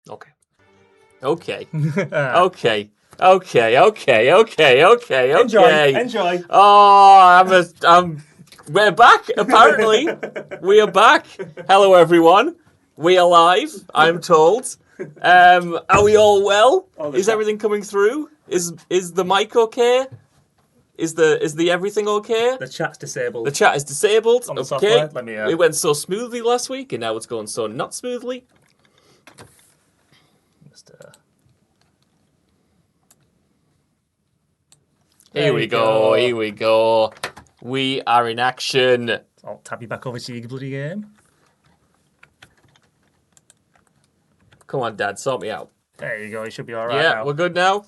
Okay. Okay. Okay. Enjoy. We're back, apparently. We are back. Hello, everyone. We are live, I'm told. Are we all well? Is everything coming through? Is the mic okay? Is the everything okay? The chat's disabled. The chat is disabled. On the Okay. software. Let me. It went so smoothly last week, and now it's going so not smoothly. Just, Here we go. Here we go. We are in action. I'll tap you back over to your bloody game. Come on, Dad, sort me out. There you go. You should be all right Yeah, now. we're good now.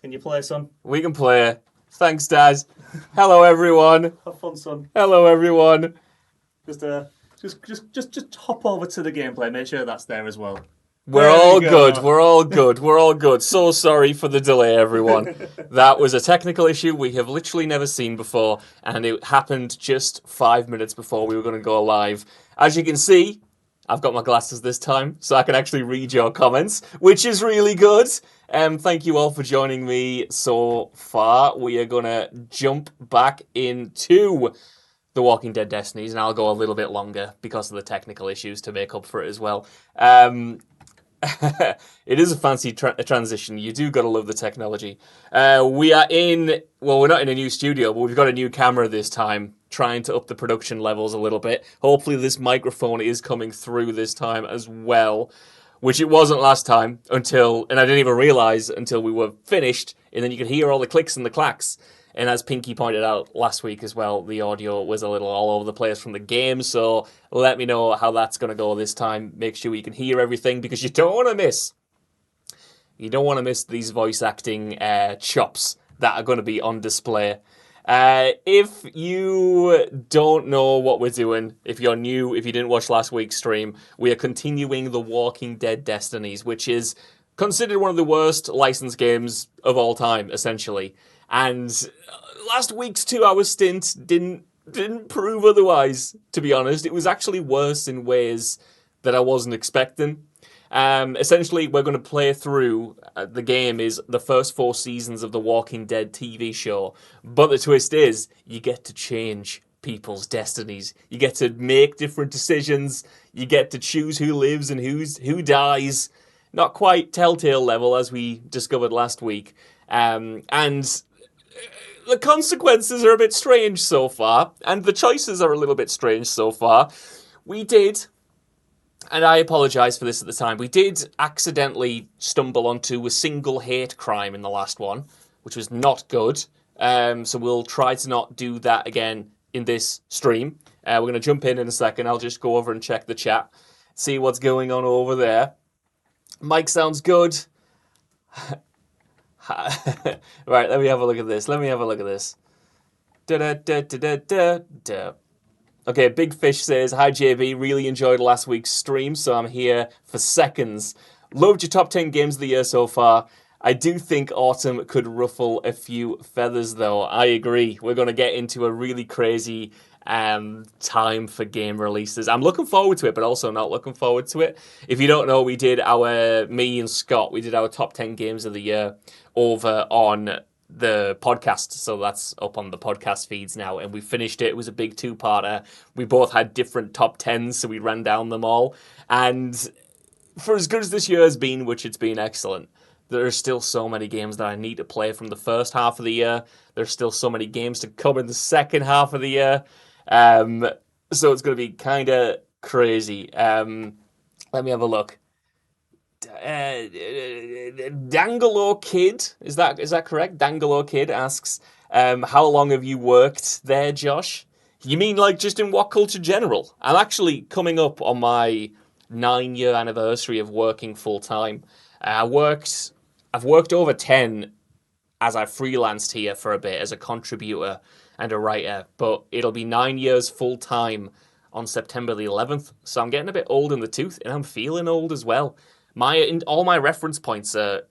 Can you play, son? We can play. Thanks, Dad. Hello, everyone. Have fun, son. Hello, everyone. Just hop over to the gameplay. Make sure that's there as well. We're all good. We're all good. We're all good. So sorry for the delay, everyone. That was a technical issue we have literally never seen before, and it happened just 5 minutes before we were going to go live. As you can see, I've got my glasses this time, so I can actually read your comments, which is really good. Thank you all for joining me so far. We are going to jump back into The Walking Dead Destinies, and I'll go a little bit longer because of the technical issues to make up for it as well. It is a fancy transition. You do gotta love the technology. We're not in a new studio, but we've got a new camera this time, trying to up the production levels a little bit. Hopefully this microphone is coming through this time as well, which it wasn't last time and I didn't even realize until we were finished, and then you could hear all the clicks and the clacks. And as Pinky pointed out last week as well, the audio was a little all over the place from the game, so let me know how that's going to go this time. Make sure you can hear everything, because you don't want to miss these voice acting chops that are going to be on display. If you don't know what we're doing, if you're new, if you didn't watch last week's stream, we are continuing The Walking Dead Destinies, which is considered one of the worst licensed games of all time, essentially. And last week's 2 hour stint didn't prove otherwise, to be honest. It was actually worse in ways that I wasn't expecting. Essentially, we're going to play through, the game is the first 4 seasons of the Walking Dead TV show. But the twist is, you get to change people's destinies. You get to make different decisions. You get to choose who lives and who dies. Not quite Telltale level, as we discovered last week. And the consequences are a bit strange so far, and the choices are a little bit strange so far. We did, and I apologise for this at the time, we did accidentally stumble onto a single hate crime in the last one, which was not good. So we'll try to not do that again in this stream. We're going to jump in a second. I'll just go over and check the chat, see what's going on over there. Mic sounds good. Right, let me have a look at this. Okay, Big Fish says, "Hi JB, really enjoyed last week's stream, so I'm here for seconds. Loved your top 10 games of the year so far. I do think autumn could ruffle a few feathers though." I agree. We're going to get into a really crazy time for game releases. I'm looking forward to it, but also not looking forward to it. If you don't know, me and Scott, we did our top 10 games of the year over on the podcast, so that's up on the podcast feeds now, and we finished it. It was a big 2-parter. We both had different top 10s, so we ran down them all, and for as good as this year has been, which it's been excellent, there are still so many games that I need to play from the first half of the year. There's still so many games to come in the second half of the year. So it's going to be kind of crazy. Let me have a look. Dangalo Kid, is that correct? Dangalo Kid asks, how long have you worked there, Josh? You mean like just in What Culture General? I'm actually coming up on my 9-year anniversary of working full time. I've worked over 10 as I freelanced here for a bit as a contributor and a writer, but it'll be 9 years full time on September the 11th. So I'm getting a bit old in the tooth, and I'm feeling old as well. All my reference points are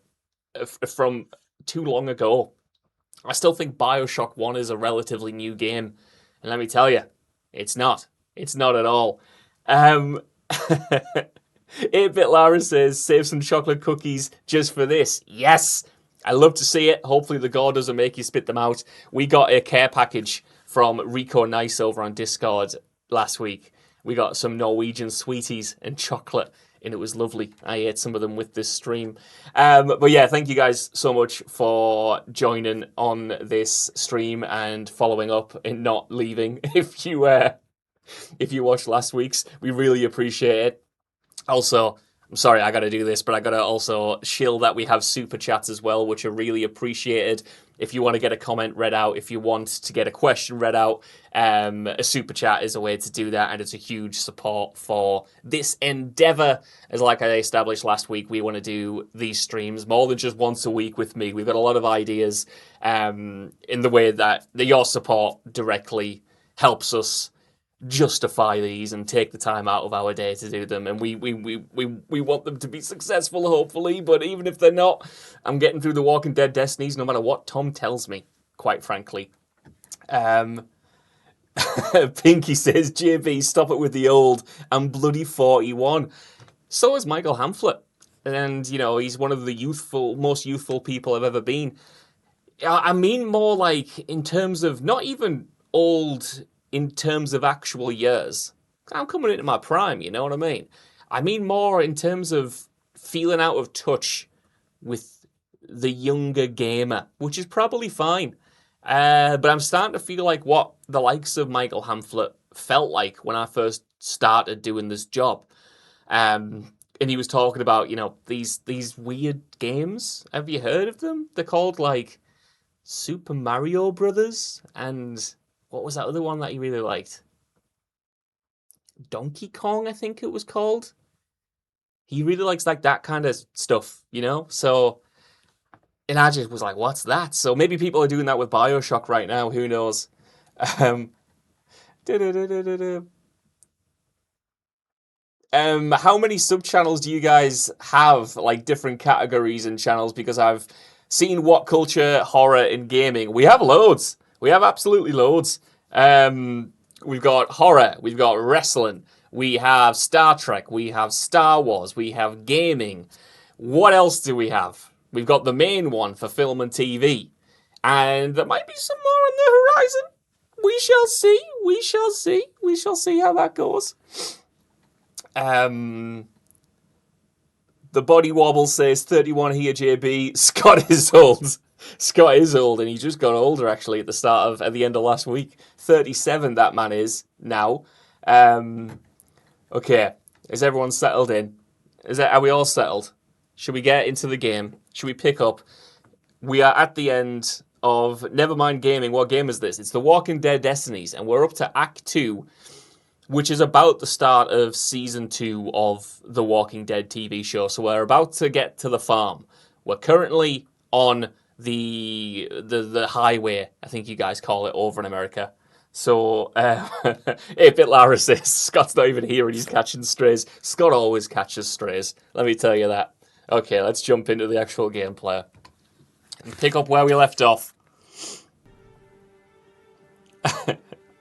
from too long ago. I still think BioShock 1 is a relatively new game, and let me tell you, it's not. It's not at all. 8-Bit Lara says, save some chocolate cookies just for this. Yes! I love to see it. Hopefully the gore doesn't make you spit them out. We got a care package from Rico Nice over on Discord last week. We got some Norwegian sweeties and chocolate, and it was lovely. I ate some of them with this stream. But yeah, thank you guys so much for joining on this stream and following up and not leaving if you watched last week's. We really appreciate it. Also, I'm sorry I gotta do this, but I gotta also shill that we have super chats as well, which are really appreciated. If you want to get a comment read out, if you want to get a question read out, a super chat is a way to do that, and it's a huge support for this endeavor. As like I established last week, we want to do these streams more than just once a week with me. We've got a lot of ideas in the way that your support directly helps us justify these and take the time out of our day to do them, and we want them to be successful, hopefully. But even if they're not, I'm getting through the Walking Dead Destinies no matter what Tom tells me, quite frankly. Pinky says, JB, stop it with the old. I'm bloody 41. So is Michael Hamflet, and you know, he's one of the most youthful people I've ever been. I mean more like in terms of not even old in terms of actual years. I'm coming into my prime, you know what I mean? I mean more in terms of feeling out of touch with the younger gamer, which is probably fine. But I'm starting to feel like what the likes of Michael Hamflet felt like when I first started doing this job. And he was talking about, you know, these weird games. Have you heard of them? They're called like Super Mario Brothers, and what was that other one that he really liked? Donkey Kong, I think it was called. He really likes like that kind of stuff, you know? So, and I just was like, what's that? So maybe people are doing that with BioShock right now, who knows? How many sub-channels do you guys have, like different categories and channels? Because I've seen What Culture, Horror, and Gaming. We have loads. We have absolutely loads. We've got horror, we've got wrestling, we have Star Trek, we have Star Wars, we have gaming. What else do we have? We've got the main one for film and TV. And there might be some more on the horizon. We shall see. We shall see. We shall see how that goes. The Body Wobble says 31 here, JB. Scott is old. Scott is old, and he just got older actually at the end of last week. 37 that man is now. Okay, is everyone settled in? Are we all settled? Should we get into the game? Should we pick up? We are at the end of Nevermind Gaming. What game is this? It's The Walking Dead Destinies, and we're up to Act 2, which is about the start of Season 2 of The Walking Dead TV show. So we're about to get to the farm. We're currently on the highway, I think you guys call it over in America. So, 8-Bit Lara says, Scott's not even here and he's catching strays. Scott always catches strays, let me tell you that. Okay, let's jump into the actual gameplay and pick up where we left off.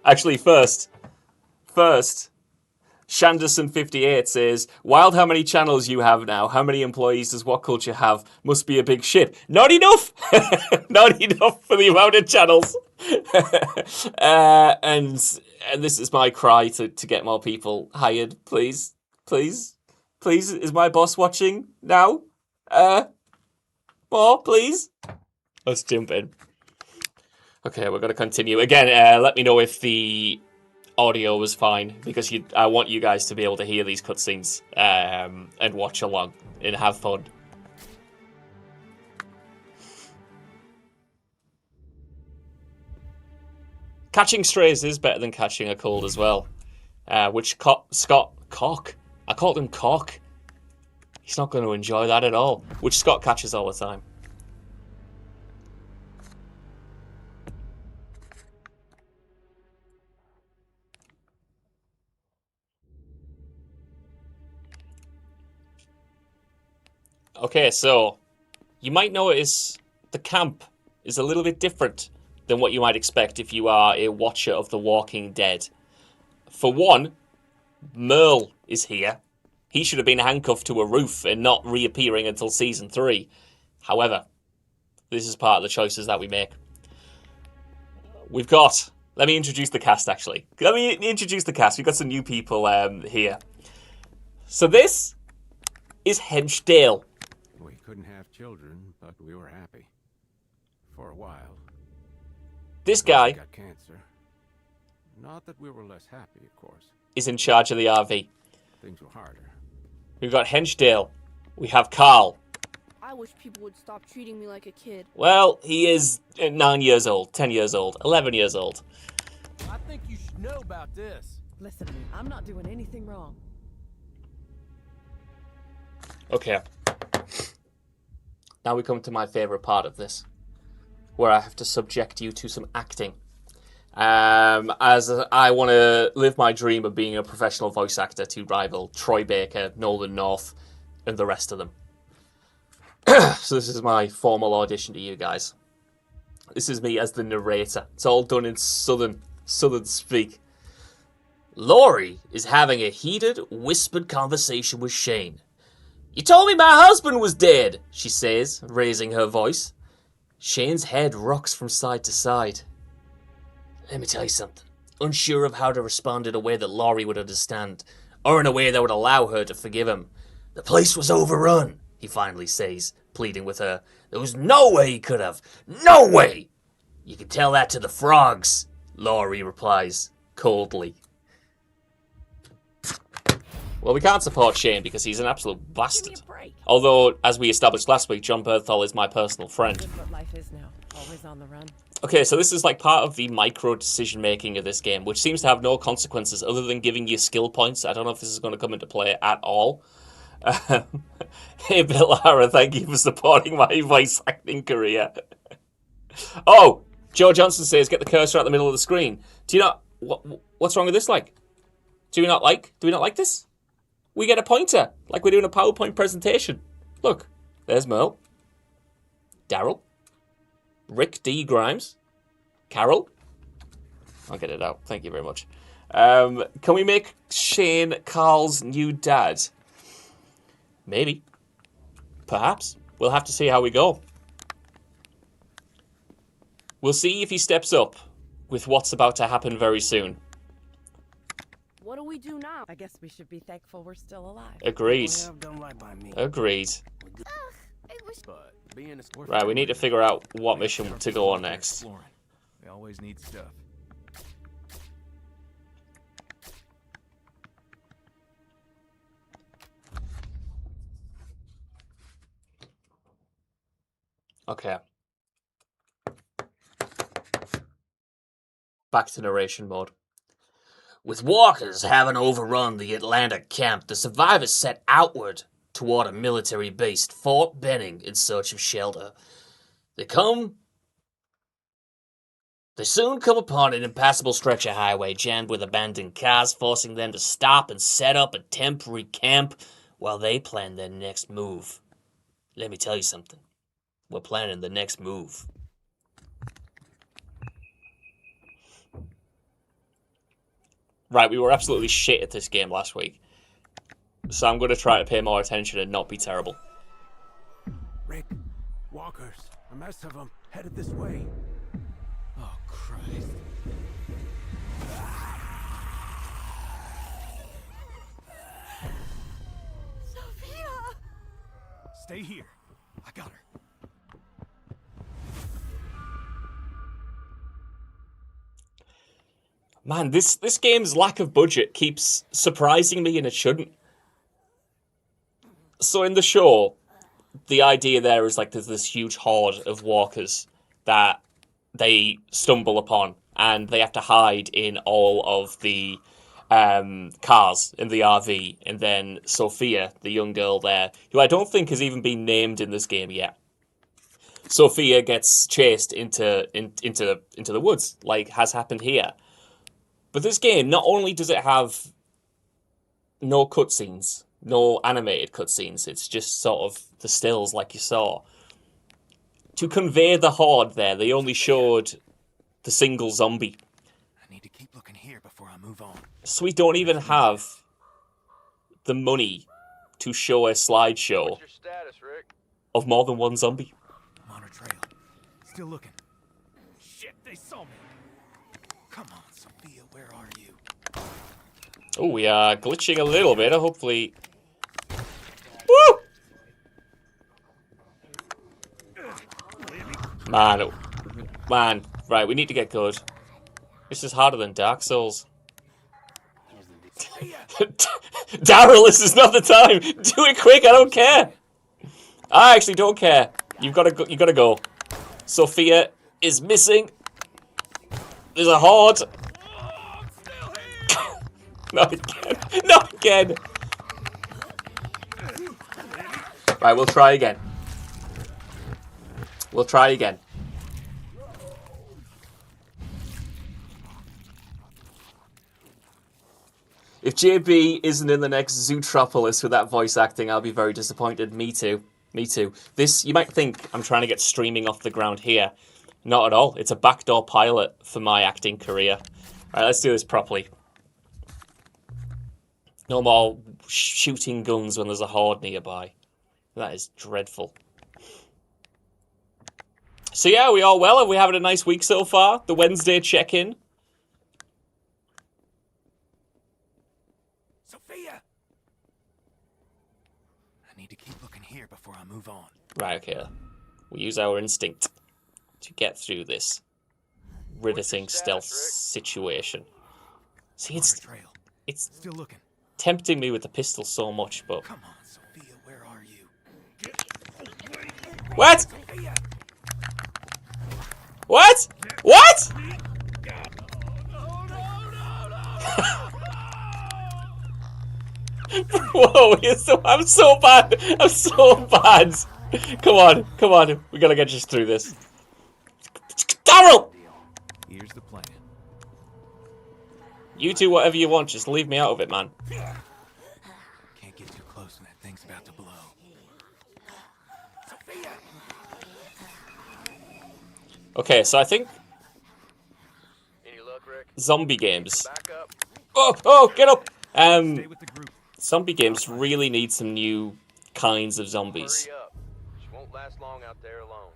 Actually, first, Shanderson58 says, Wild, how many channels you have now? How many employees does What Culture have? Must be a big shit. Not enough! Not enough for the amount of channels. And this is my cry to get more people hired. Please, please, please. Is my boss watching now? More, please. Let's jump in. Okay, we're going to continue. Again, let me know if the audio was fine, because I want you guys to be able to hear these cutscenes and watch along and have fun. Catching strays is better than catching a cold as well. Which Scott Cock? I called him Cock. He's not going to enjoy that at all. Which Scott catches all the time. Okay, so you might notice the camp is a little bit different than what you might expect if you are a watcher of The Walking Dead. For one, Merle is here. He should have been handcuffed to a roof and not reappearing until season 3. However, this is part of the choices that we make. We've got... Let me introduce the cast, actually. Let me introduce the cast. We've got some new people here. So this is Hench Dale. We couldn't have children, but we were happy. For a while. This guy Got cancer. Not that we were less happy, of course. is in charge of the RV. Things were harder. We've got Hench Dale. We have Carl. I wish people would stop treating me like a kid. Well, he is 9 years old, 10 years old, 11 years old. I think you should know about this. Listen to me. I'm not doing anything wrong. Okay. Now we come to my favourite part of this, where I have to subject you to some acting. As I want to live my dream of being a professional voice actor to rival Troy Baker, Nolan North, and the rest of them. So this is my formal audition to you guys. This is me as the narrator. It's all done in southern speak. Laurie is having a heated, whispered conversation with Shane. "You told me my husband was dead," she says, raising her voice. Shane's head rocks from side to side. "Let me tell you something. Unsure of how to respond in a way that Laurie would understand, or in a way that would allow her to forgive him. The place was overrun," he finally says, pleading with her. "There was no way he could have. No way!" "You can tell that to the frogs," Laurie replies, coldly. Well, we can't support Shane because he's an absolute Give me bastard. a break. Although, as we established last week, John Berthol is my personal friend. That's what life is now. Always on the run. Okay, so this is like part of the micro decision making of this game, which seems to have no consequences other than giving you skill points. I don't know if this is going to come into play at all. Hey, Bill Lara, thank you for supporting my voice acting career. Oh, Joe Johnson says, get the cursor out the middle of the screen. Do you not... What's wrong with this, like? Do we not like this? We get a pointer, like we're doing a PowerPoint presentation. Look, there's Merle. Daryl. Rick D. Grimes. Carol. I'll get it out. Thank you very much. Can we make Shane Carl's new dad? Maybe. Perhaps. We'll have to see how we go. We'll see if he steps up with what's about to happen very soon. What do we do now? I guess we should be thankful we're still alive. Agreed. Don't lie by me. Agreed. But being a Right, we need to figure out what mission to go on next. Exploring. We always need stuff. Okay. Back to narration mode. With walkers having overrun the Atlanta camp, the survivors set outward toward a military base, Fort Benning, in search of shelter. They soon come upon an impassable stretch of highway jammed with abandoned cars, forcing them to stop and set up a temporary camp while they plan their next move. Let me tell you something. We're planning the next move. Right, we were absolutely shit at this game last week. So I'm going to try to pay more attention and not be terrible. Rick, walkers, a mess of them, headed this way. Oh, Christ. Sophia! Stay here. I got her. Man, this game's lack of budget keeps surprising me, and it shouldn't. So in the show, the idea there is like there's this huge horde of walkers that they stumble upon, and they have to hide in all of the cars in the RV. And then Sophia, the young girl there, who I don't think has even been named in this game yet, Sophia gets chased into the woods, like has happened here. But this game, not only does it have no cutscenes, no animated cutscenes, it's just sort of the stills like you saw. To convey the horde there, they only showed the single zombie. I need to keep looking here before I move on. So we don't even have the money to show a slideshow What's your status, Rick? of more than one zombie. I'm on her trail. Still looking. Shit, they saw me. Come on, Sophia, where are you? Oh, we are glitching a little bit. Hopefully... Woo! Man. Man. Right, we need to get good. This is harder than Dark Souls. Daryl, this is not the time. Do it quick. I don't care. I actually don't care. You've got to go. You got to go. Sophia is missing. There's a horde. Not again. Not again. Right, we'll try again. We'll try again. If JB isn't in the next Zootropolis with that voice acting, I'll be very disappointed. Me too. Me too. This, you might think I'm trying to get streaming off the ground here. Not at all. It's a backdoor pilot for my acting career. Alright, let's do this properly. No more shooting guns when there's a horde nearby. That is dreadful. So yeah, we all well? Have we having a nice week so far? The Wednesday check-in? Sophia! I need to keep looking here before I move on. Right, okay. We'll use our instinct to get through this riveting stealth situation. See, On her trail. it's Still looking. tempting me with the pistol so much, but... Come on, Sophia, where are you? What? Sophia! What? What? Whoa, I'm so bad. I'm so bad. Come on, come on. We gotta get just through this. Daryl! Here's the plan. You do whatever you want, just leave me out of it, man. Can't get too close and that thing's about to blow. Sophia! Okay, so I think Any luck, Rick? zombie games. Back up. Oh, get up! Stay with the group. Zombie games really need some new kinds of zombies. Hurry up. She won't last long out there alone.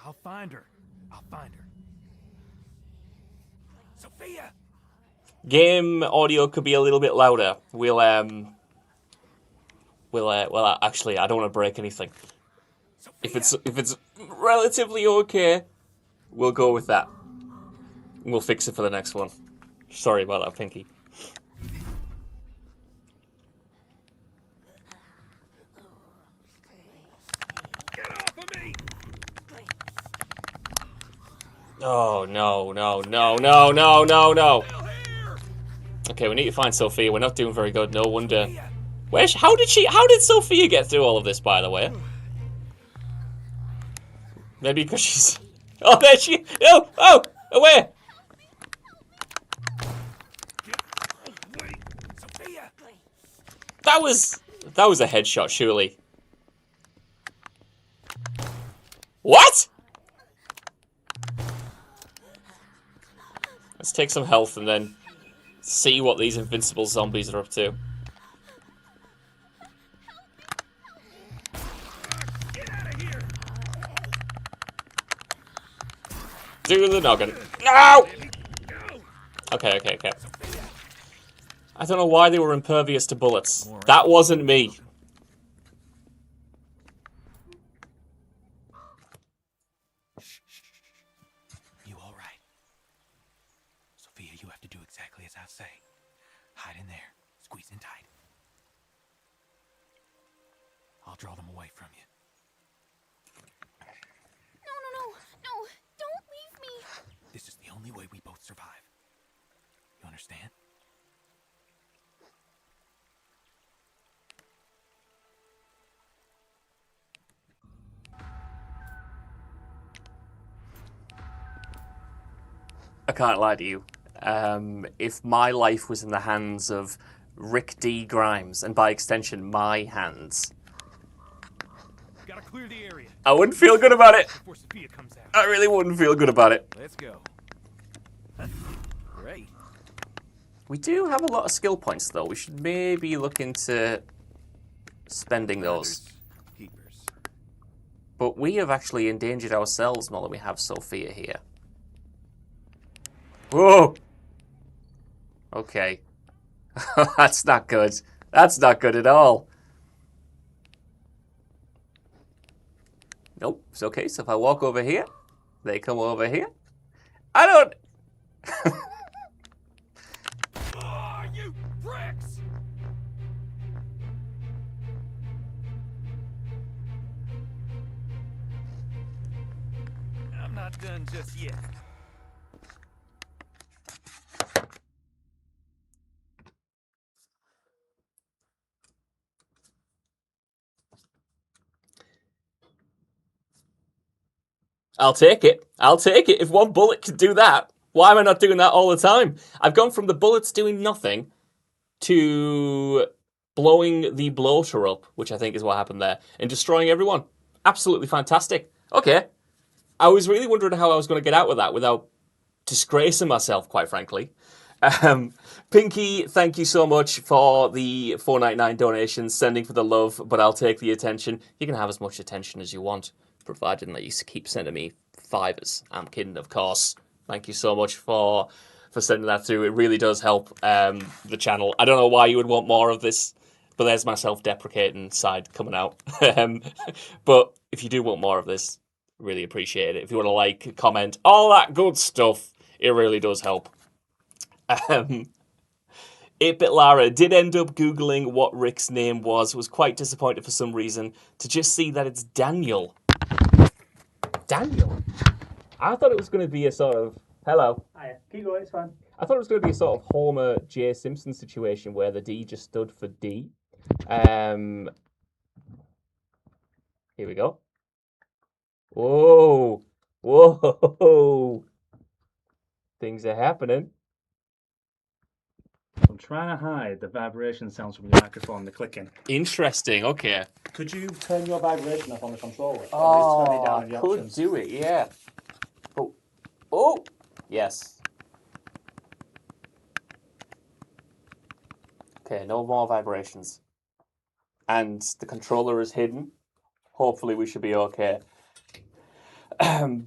I'll find her. I'll find her. Sophia! Game audio could be a little bit louder. Well, actually, I don't want to break anything. If it's relatively okay, we'll go with that. We'll fix it for the next one. Sorry about that, Pinky. Get off of me! Oh, no. Okay, we need to find Sophia. We're not doing very good, no wonder. How did Sophia get through all of this, by the way? Maybe because she's... Oh, there she... Oh, away! Sophia! That was a headshot, surely. What? Let's take some health and then see what these invincible zombies are up to. Get out of here! Do the noggin. No! Go! Okay. I don't know why they were impervious to bullets. That wasn't me. You all right? Sophia, you have to do exactly as I say. Hide in there. Squeeze in tight. I'll draw them away from you. No, don't leave me. This is the only way we both survive. You understand? I can't lie to you. If my life was in the hands of Rick D. Grimes, and by extension, my hands, Gotta clear the area I wouldn't feel good about it. before Sophia comes out. I really wouldn't feel good about it. Let's go. Great. We do have a lot of skill points, though. We should maybe look into spending those. Keepers. But we have actually endangered ourselves more than we have Sophia here. Whoa! Okay. That's not good. That's not good at all. Nope, it's okay. So if I walk over here, they come over here. I don't... Oh, you pricks! I'm not done just yet. I'll take it. I'll take it. If one bullet can do that, why am I not doing that all the time? I've gone from the bullets doing nothing to blowing the bloater up, which I think is what happened there, and destroying everyone. Absolutely fantastic. Okay. I was really wondering how I was going to get out of that without disgracing myself, quite frankly. Pinky, thank you so much for the $4.99 donation, sending for the love, but I'll take the attention. You can have as much attention as you want, provided that you keep sending me fivers. I'm kidding, of course. Thank you so much for sending that through. It really does help the channel. I don't know why you would want more of this, but there's my self-deprecating side coming out. But if you do want more of this, really appreciate it. If you want to like, comment, all that good stuff, it really does help. 8-Bit Lara did end up Googling what Rick's name was quite disappointed for some reason to just see that it's Daniel. Daniel? I thought it was going to be a sort of... Hello. Hiya. Keep going, it's fine. I thought it was going to be a sort of Homer J. Simpson situation where the D just stood for D. Here we go. Whoa. Whoa. Things are happening. I'm trying to hide the vibration sounds from your microphone, the clicking. Interesting, okay. Could you turn your vibration up on the controller? Oh, Or just turn it down in the I could options? do it, yeah. Oh. Oh! Yes. Okay, no more vibrations. And the controller is hidden. Hopefully we should be okay.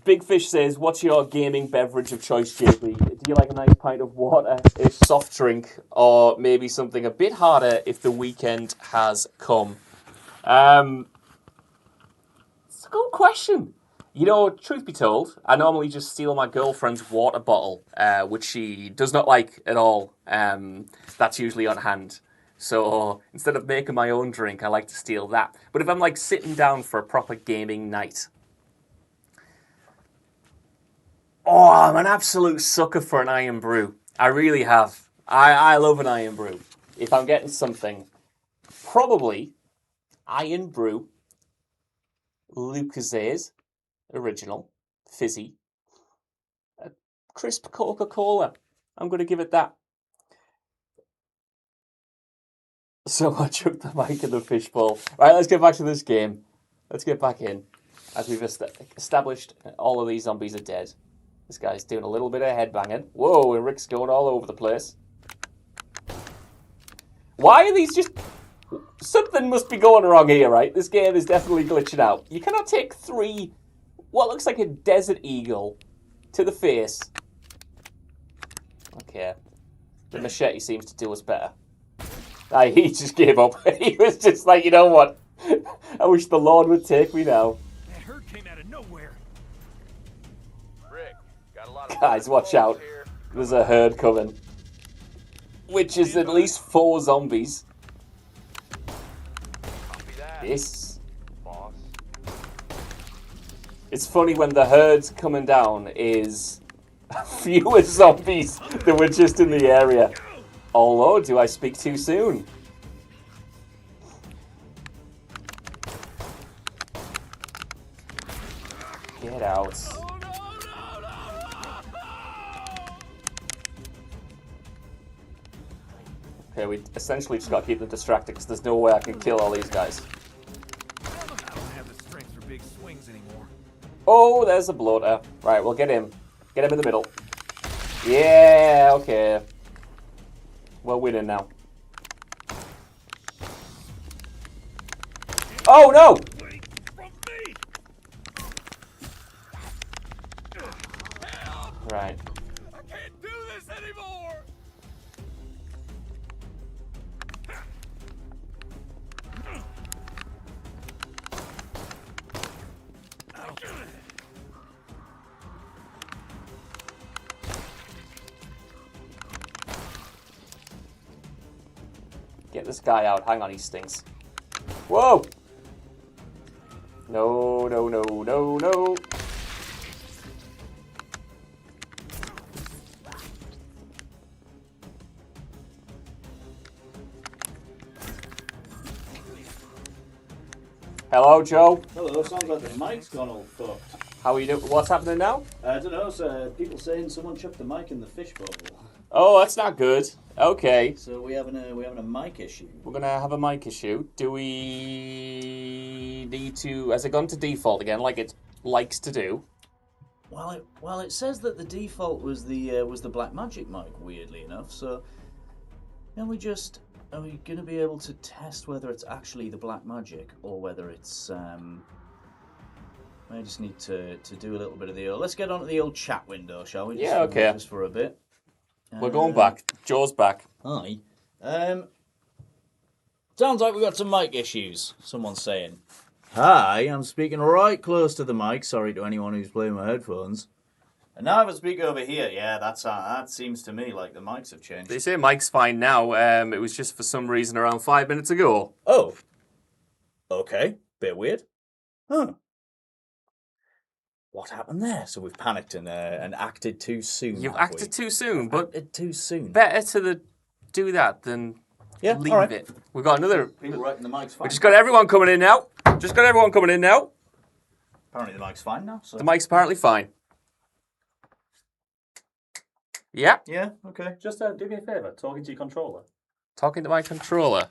Big Fish says, what's your gaming beverage of choice, JB? Do you like a nice pint of water, a soft drink, or maybe something a bit harder if the weekend has come? It's a good question. You know, truth be told, I normally just steal my girlfriend's water bottle, which she does not like at all. That's usually on hand. So instead of making my own drink, I like to steal that. But if I'm like sitting down for a proper gaming night, oh, I'm an absolute sucker for an Iron Brew. I really have. I love an Iron Brew. If I'm getting something, probably Iron Brew, Lucozade, original, fizzy, a crisp Coca-Cola. I'm going to give it that. So I chucked the mic in the fishbowl. Right, let's get back to this game. Let's get back in. As we've established, all of these zombies are dead. This guy's doing a little bit of headbanging. Whoa, and Rick's going all over the place. Why are these just... Something must be going wrong here, right? This game is definitely glitching out. You cannot take 3... what looks like a desert eagle to the face. Okay. The machete seems to do us better. He just gave up. He was just like, you know what? I wish the Lord would take me now. That herd came out of nowhere. Rick, got a lot of Guys, watch out. here. There's a herd coming. Which is at least 4 zombies. Copy that, This. boss. It's funny when the herd's coming down is fewer zombies than were just in the area. Although, do I speak too soon? Get out. Okay, we essentially just got to keep them distracted because there's no way I can kill all these guys. I don't have the strength for big swings anymore. Oh, there's a bloater. Right, we'll get him. Get him in the middle. Yeah, okay. We're winning now. Oh no! Right. I can't do this anymore! Get this guy out. Hang on, he stinks. Whoa! No, no, no, no, no. Hello, Joe. Hello, sounds like the mic's gone all fucked. How are you doing? What's happening now? I don't know, so people saying someone chucked the mic in the fishbowl. Oh, that's not good. Okay. So we having a mic issue. We're gonna have a mic issue. Do we need to? Has it gone to default again, like it likes to do? Well, it says that the default was the Blackmagic mic. Weirdly enough, so are we gonna be able to test whether it's actually the Blackmagic or whether it's I just need to do a little bit of the. Let's get onto the old chat window, shall we? Yeah, okay. Just for a bit. We're going back. Joe's back. Hi. Sounds like we've got some mic issues, someone's saying. Hi, I'm speaking right close to the mic. Sorry to anyone who's playing my headphones. And now I have a speaker over here. Yeah, that seems to me like the mics have changed. They say mic's fine now. It was just for some reason around 5 minutes ago. Oh. Okay. Bit weird. Huh. What happened there? So we've panicked and acted too soon. You've have acted we? too soon, but Acted too soon. better to do that than leave all right. it. We've got another. People reckon the mic's fine. We just got everyone coming in now. Apparently the mic's fine now. So. The mic's apparently fine. Yeah. Yeah. Okay. Just do me a favour, talking to your controller. Talking to my controller.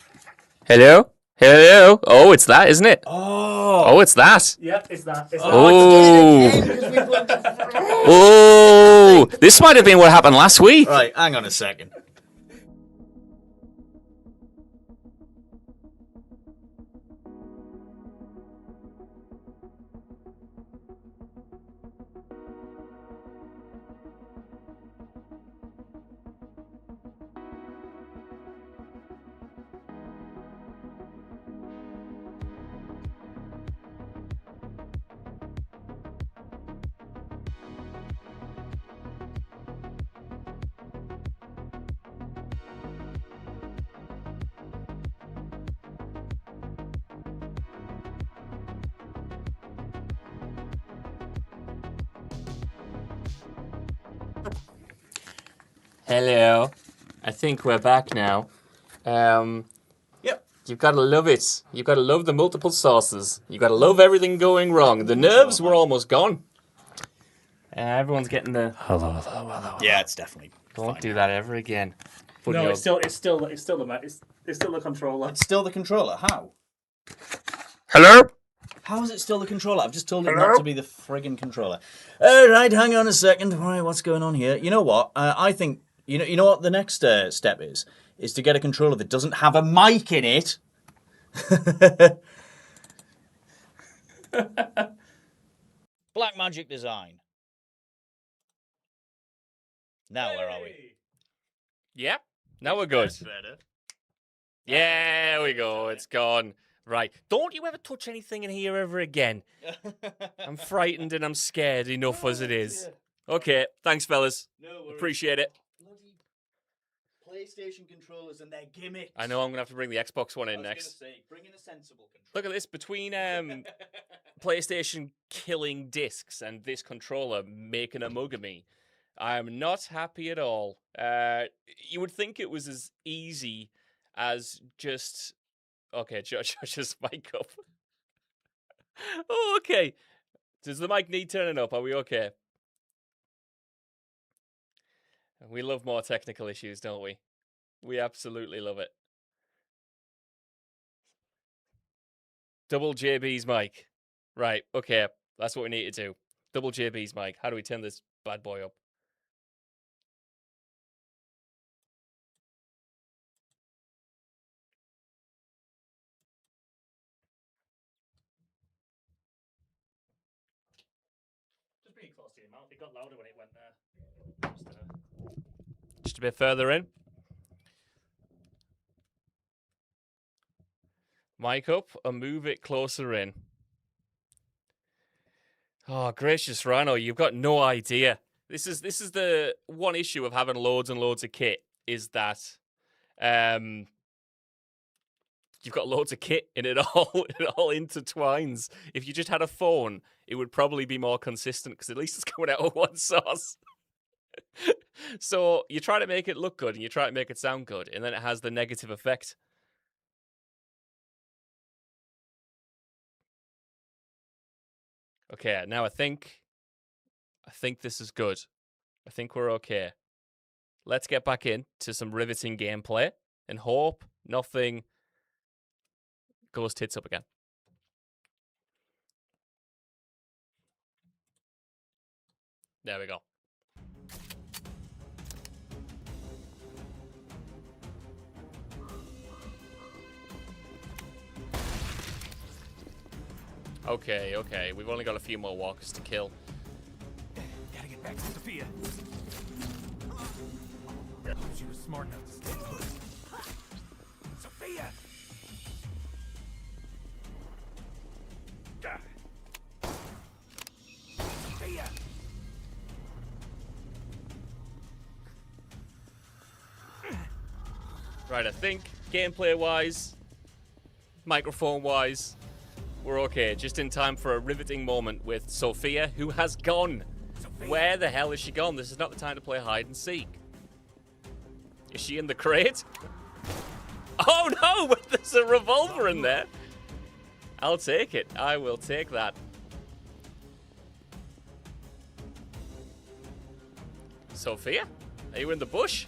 Hello? Hello? Oh, it's that, isn't it? Oh, it's that. Yeah, it's that. It's Oh. Oh, this might have been what happened last week. Right. Hang on a second. Hello. I think we're back now. Yep. You've got to love it. You've got to love the multiple sauces. You've got to love everything going wrong. The nerves were almost gone. Everyone's getting the hello. Yeah, it's definitely. Don't fine. do that ever again. Put no, your- it's still the mic. It's still the controller. It's still the controller. How? Hello? How is it still the controller? I've just told it not to be the friggin' controller. Right, hang on a second. All right, what's going on here? You know what? I think you know what the next step is to get a controller that doesn't have a mic in it. Blackmagic design. Now where are we? Yeah. Now we're good. Better. Yeah, there we go. It's gone. Right. Don't you ever touch anything in here ever again. I'm frightened and I'm scared enough as it is. Okay. Thanks, fellas. No worries. Appreciate it. Bloody PlayStation controllers and their gimmicks. I know I'm going to have to bring the Xbox One in next. Say, bring in a sensible controller. Look at this. Between PlayStation killing discs and this controller making a mug of me, I'm not happy at all. You would think it was as easy as just... Okay, just mic up. Oh, okay. Does the mic need turning up? Are we okay? We love more technical issues, don't we? We absolutely love it. Double JB's mic. Right, okay. That's what we need to do. Double JB's mic. How do we turn this bad boy up? close to your mouth. It got louder when it went there. Just a bit further in. Mic up and move it closer in. Oh, gracious Rhino, you've got no idea. This is the one issue of having loads and loads of kit is that you've got loads of kit and it all intertwines. If you just had a phone, it would probably be more consistent because at least it's coming out of one source. So you try to make it look good and you try to make it sound good, and then it has the negative effect. Okay, now I think this is good. I think we're okay. Let's get back into some riveting gameplay and hope nothing goes tits up again. There we go. Okay, okay. We've only got a few more walkers to kill. Gotta get back to Sophia. I hope she was smart enough to stay put. Sophia! Sophia! Right, I think gameplay-wise, microphone-wise, we're okay. Just in time for a riveting moment with Sophia, who has gone. Sophia. Where the hell is she gone? This is not the time to play hide and seek. Is she in the crate? Oh no, there's a revolver in there. I'll take it. I will take that. Sophia, are you in the bush?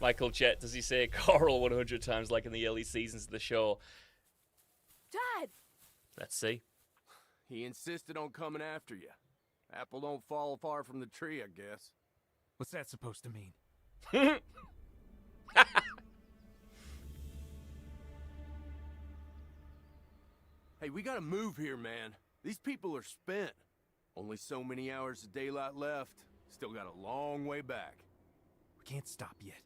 Michael Chet, does he say Coral 100 times like in the early seasons of the show? Dad! Let's see. He insisted on coming after you. Apple don't fall far from the tree, I guess. What's that supposed to mean? Hey, we gotta move here, man. These people are spent. Only so many hours of daylight left. Still got a long way back. We can't stop yet.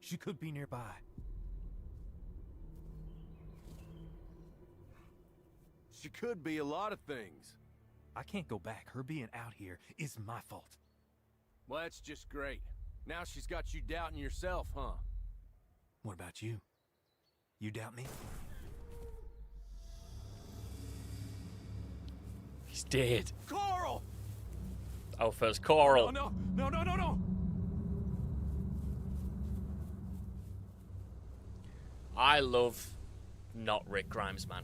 She could be nearby. She could be a lot of things. I can't go back. Her being out here is my fault. Well, that's just great. Now she's got you doubting yourself, huh? What about you? You doubt me? He's dead. Coral! Oh, first Coral. No, no, no, no, no, no! I love not Rick Grimes, man.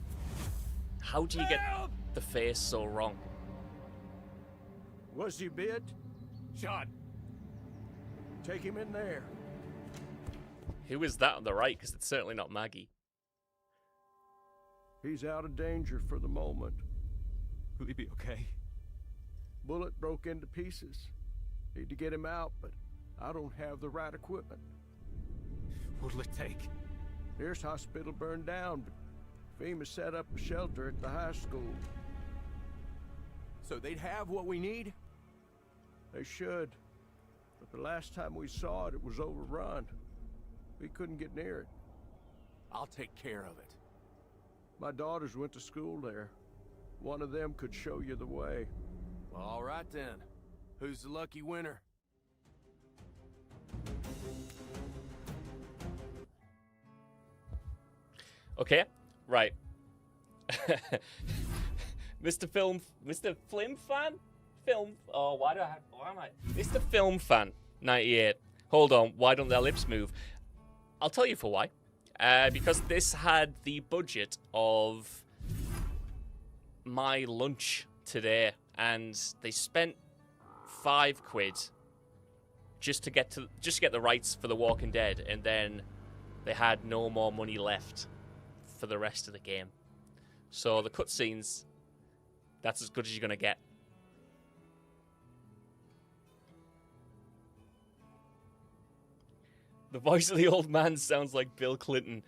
How do you get the face so wrong? Was he bit? Shot. Take him in there. Who is that on the right? Because it's certainly not Maggie. He's out of danger for the moment. Will he be okay? Bullet broke into pieces. Need to get him out, but I don't have the right equipment. What'll it take? Here's hospital burned down, but FEMA set up a shelter at the high school. So they'd have what we need? They should. But the last time we saw it, it was overrun. We couldn't get near it. I'll take care of it. My daughters went to school there. One of them could show you the way. Well, all right then. Who's the lucky winner? Okay, right. Mr. Flim Fan? Oh, why am I? Mr. Film Fan 98. Hold on, why don't their lips move? I'll tell you for why. Because this had the budget of my lunch today, and they spent £5 just to get the rights for The Walking Dead, and then they had no more money left for the rest of the game. So the cutscenes, that's as good as you're gonna get. The voice of the old man sounds like Bill Clinton.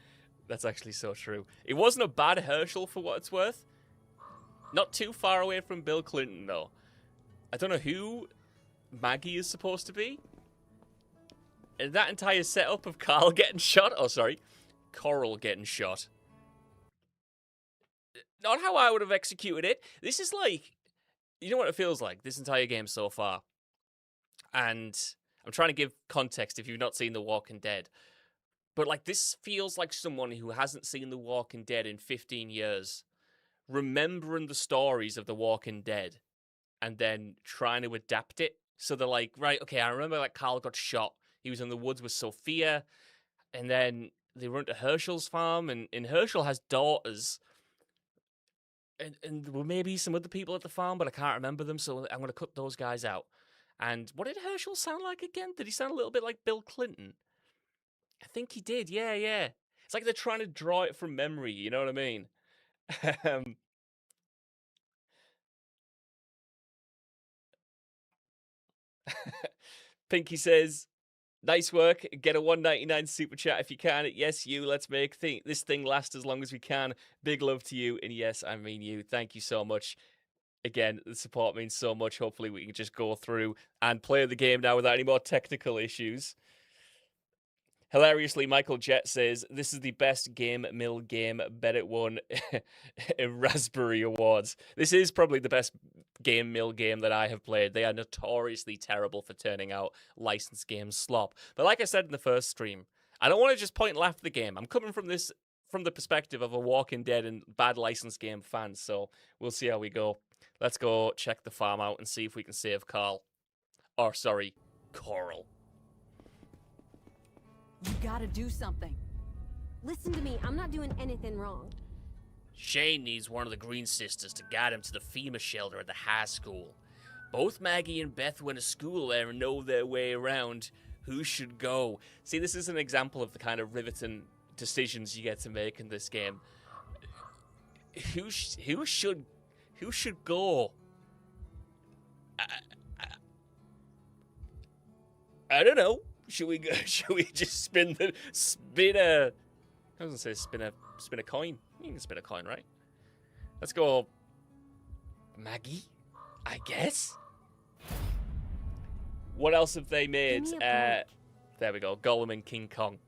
That's actually so true. It wasn't a bad Herschel for what it's worth. Not too far away from Bill Clinton, though. I don't know who Maggie is supposed to be. And that entire setup of Carl getting shot, oh, sorry, Coral getting shot. Not how I would have executed it. This is like, you know what it feels like, this entire game so far. And I'm trying to give context if you've not seen The Walking Dead. But like, this feels like someone who hasn't seen The Walking Dead in 15 years, remembering the stories of The Walking Dead, and then trying to adapt it. So they're like, right, okay, I remember like Carl got shot. He was in the woods with Sophia, and then they went to Herschel's farm, and Herschel has daughters. And there were maybe some other people at the farm, but I can't remember them, so I'm going to cut those guys out. And what did Herschel sound like again? Did he sound a little bit like Bill Clinton? I think he did, yeah. It's like they're trying to draw it from memory, you know what I mean? Pinky says, nice work. Get a $1.99 super chat if you can. Yes, you. Let's make this thing last as long as we can. Big love to you. And yes, I mean you. Thank you so much. Again, the support means so much. Hopefully we can just go through and play the game now without any more technical issues. Hilariously, Michael Jett says, this is the best Game Mill game. Bet it won a Raspberry Awards. This is probably the best Game Mill game that I have played. They are notoriously terrible for turning out licensed games slop. But like I said in the first stream, I don't want to just point and laugh at the game. I'm coming from the perspective of a Walking Dead and bad licensed game fan, so we'll see how we go. Let's go check the farm out and see if we can save Carl. Or, sorry, Coral. You gotta do something. Listen to me, I'm not doing anything wrong. Shane needs one of the Green Sisters to guide him to the FEMA shelter at the high school. Both Maggie and Beth went to school there and know their way around. Who should go? See, this is an example of the kind of riveting decisions you get to make in this game. Who should go? I don't know. Should we go? Should we just spin a? I was gonna say spin a coin. You can spin a coin, right? Let's go, Maggie. I guess. What else have they made? There we go. Gollum and King Kong.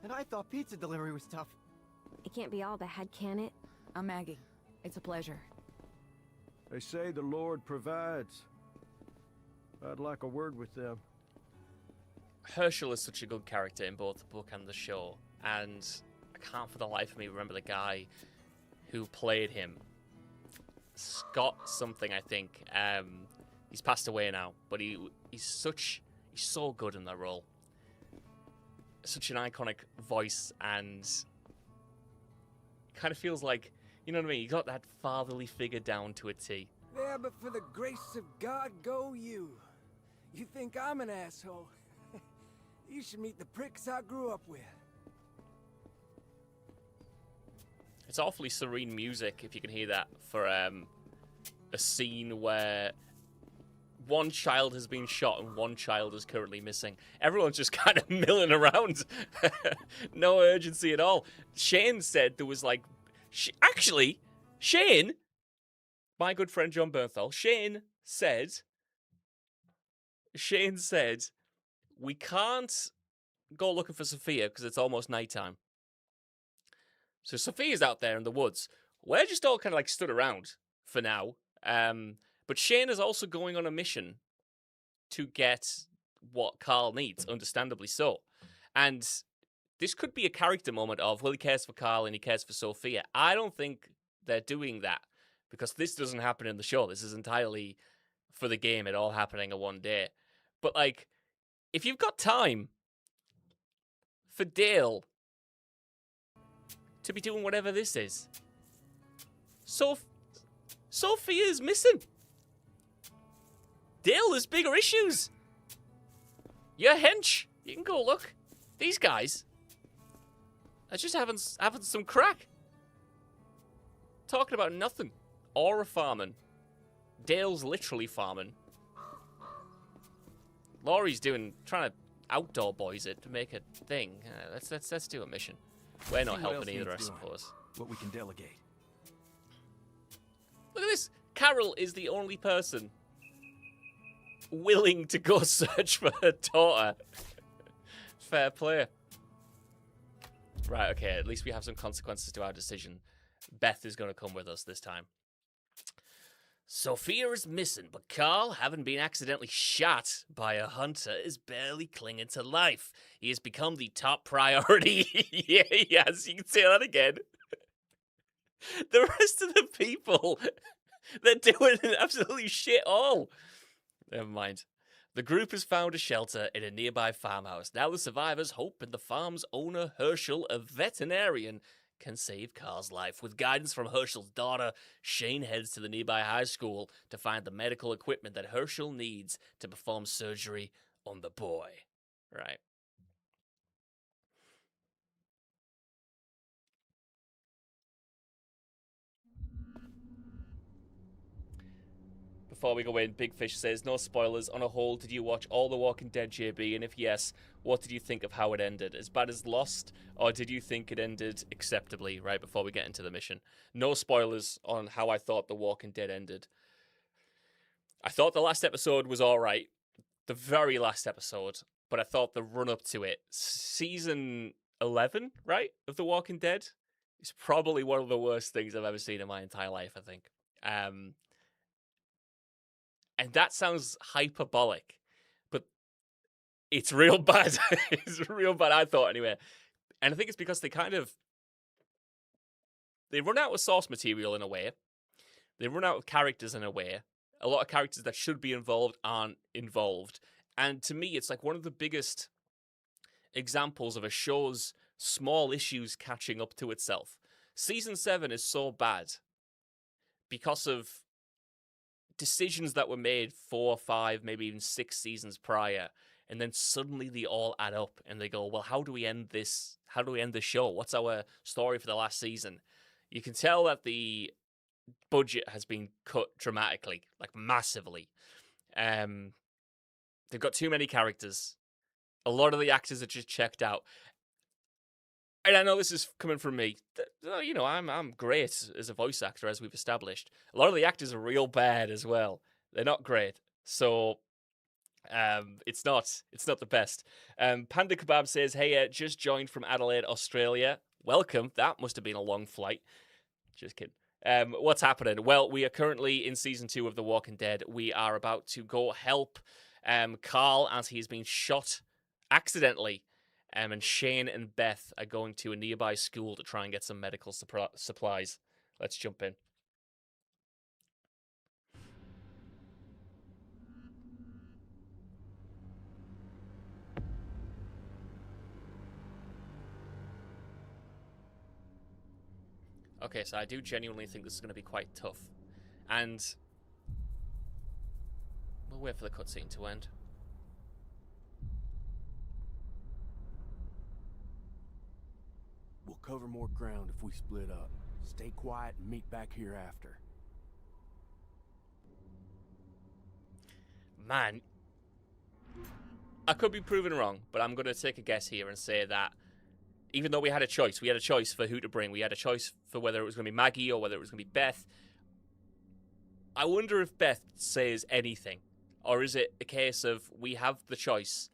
And I thought pizza delivery was tough. It can't be all bad, can it? I'm Maggie. It's a pleasure. They say the Lord provides. I'd like a word with them. Herschel is such a good character in both the book and the show, and I can't for the life of me remember the guy who played him. Scott something, I think. He's passed away now, but he's so good in that role. Such an iconic voice, and kind of feels like, you know what I mean? You got that fatherly figure down to a T. Yeah, but for the grace of God go you. You think I'm an asshole? You should meet the pricks I grew up with. It's awfully serene music, if you can hear that, for a scene where one child has been shot and one child is currently missing. Everyone's just kind of milling around. No urgency at all. Shane said there was like... Actually, Shane, my good friend John Bernthal, Shane said, we can't go looking for Sophia because it's almost nighttime. So Sophia's out there in the woods. We're just all kind of like stood around for now. But Shane is also going on a mission to get what Carl needs, understandably so. And this could be a character moment of, well, he cares for Carl and he cares for Sophia. I don't think they're doing that because this doesn't happen in the show. This is entirely for the game, it all happening in one day. But, like, if you've got time for Dale to be doing whatever this is, Sophia's missing. Dale, there's bigger issues. Your hench, you can go look. These guys are just having some crack. Talking about nothing. Aura farming. Dale's literally farming. Laurie's trying to outdoor boys it to make a thing. Let's do a mission. We're not See what else helping either, I needs doing, suppose. What we can delegate. Look at this. Carol is the only person willing to go search for her daughter. Fair play. Right, okay, at least we have some consequences to our decision. Beth is going to come with us this time. Sophia is missing, but Carl, having been accidentally shot by a hunter, is barely clinging to life. He has become the top priority. Yeah, yes, you can say that again. The rest of the people, they're doing absolutely shit all. Never mind. The group has found a shelter in a nearby farmhouse. Now the survivors hope in the farm's owner, Herschel, a veterinarian, can save Carl's life. With guidance from Herschel's daughter, Shane heads to the nearby high school to find the medical equipment that Herschel needs to perform surgery on the boy. Right. Before we go in, Big Fish says, no spoilers. On a whole, did you watch all The Walking Dead, JB? And if yes, what did you think of how it ended? As bad as Lost, or did you think it ended acceptably right before we get into the mission? No spoilers on how I thought The Walking Dead ended. I thought the last episode was alright. The very last episode. But I thought the run-up to it, season 11, right, of The Walking Dead, is probably one of the worst things I've ever seen in my entire life, I think. And that sounds hyperbolic, but it's real bad. It's real bad, I thought, anyway. And I think it's because they run out of source material in a way. They run out of characters in a way. A lot of characters that should be involved aren't involved. And to me, it's like one of the biggest examples of a show's small issues catching up to itself. Season 7 is so bad because of decisions that were made 4, 5, maybe even 6 seasons prior, and then suddenly they all add up and they go, well, how do we end this? How do we end the show? What's our story for the last season? You can tell that the budget has been cut dramatically, like massively. They've got too many characters. A lot of the actors are just checked out. And I know this is coming from me. You know, I'm great as a voice actor, as we've established. A lot of the actors are real bad as well. They're not great. So it's not the best. Panda Kebab says, hey, just joined from Adelaide, Australia. Welcome. That must have been a long flight. Just kidding. What's happening? Well, we are currently in season 2 of The Walking Dead. We are about to go help Carl as he's been shot accidentally. And Shane and Beth are going to a nearby school to try and get some medical supplies. Let's jump in. Okay, so I do genuinely think this is going to be quite tough. And we'll wait for the cutscene to end. We'll cover more ground if we split up. Stay quiet and meet back here after. Man, I could be proven wrong, but I'm going to take a guess here and say that even though we had a choice for who to bring. We had a choice for whether it was going to be Maggie or whether it was going to be Beth. I wonder if Beth says anything, or is it a case of we have the choice,